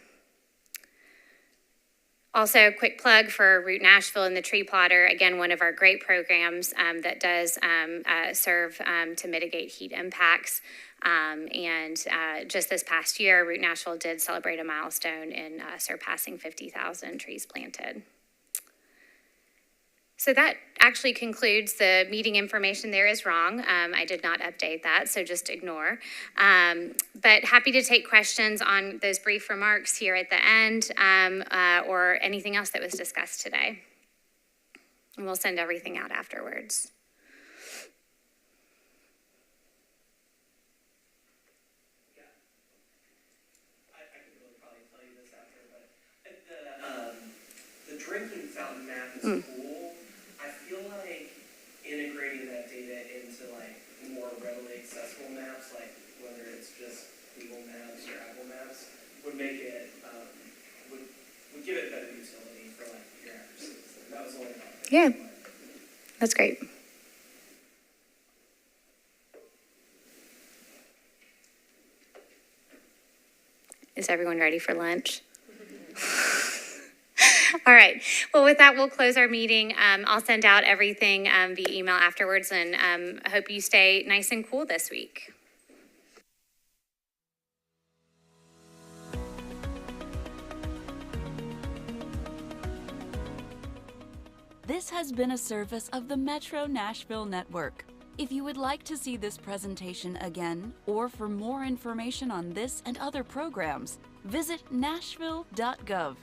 Also, a quick plug for Route Nashville and the Tree Plotter, again, one of our great programs that does serve to mitigate heat impacts. And just this past year, Route Nashville did celebrate a milestone in surpassing 50,000 trees planted. So that actually concludes the meeting information. There is wrong. I did not update that, so just ignore. But happy to take questions on those brief remarks here at the end or anything else that was discussed today. And we'll send everything out afterwards. Drinking fountain map is cool. I feel like integrating that data into like more readily accessible maps, like whether it's just Google Maps or Apple Maps, would make it would give it better utility for like your average citizen. That was the only thought. Yeah, that's great. Is everyone ready for lunch? All right. Well, with that, we'll close our meeting. I'll send out everything via email afterwards, and I hope you stay nice and cool this week. This has been a service of the Metro Nashville Network. If you would like to see this presentation again, or for more information on this and other programs, visit nashville.gov.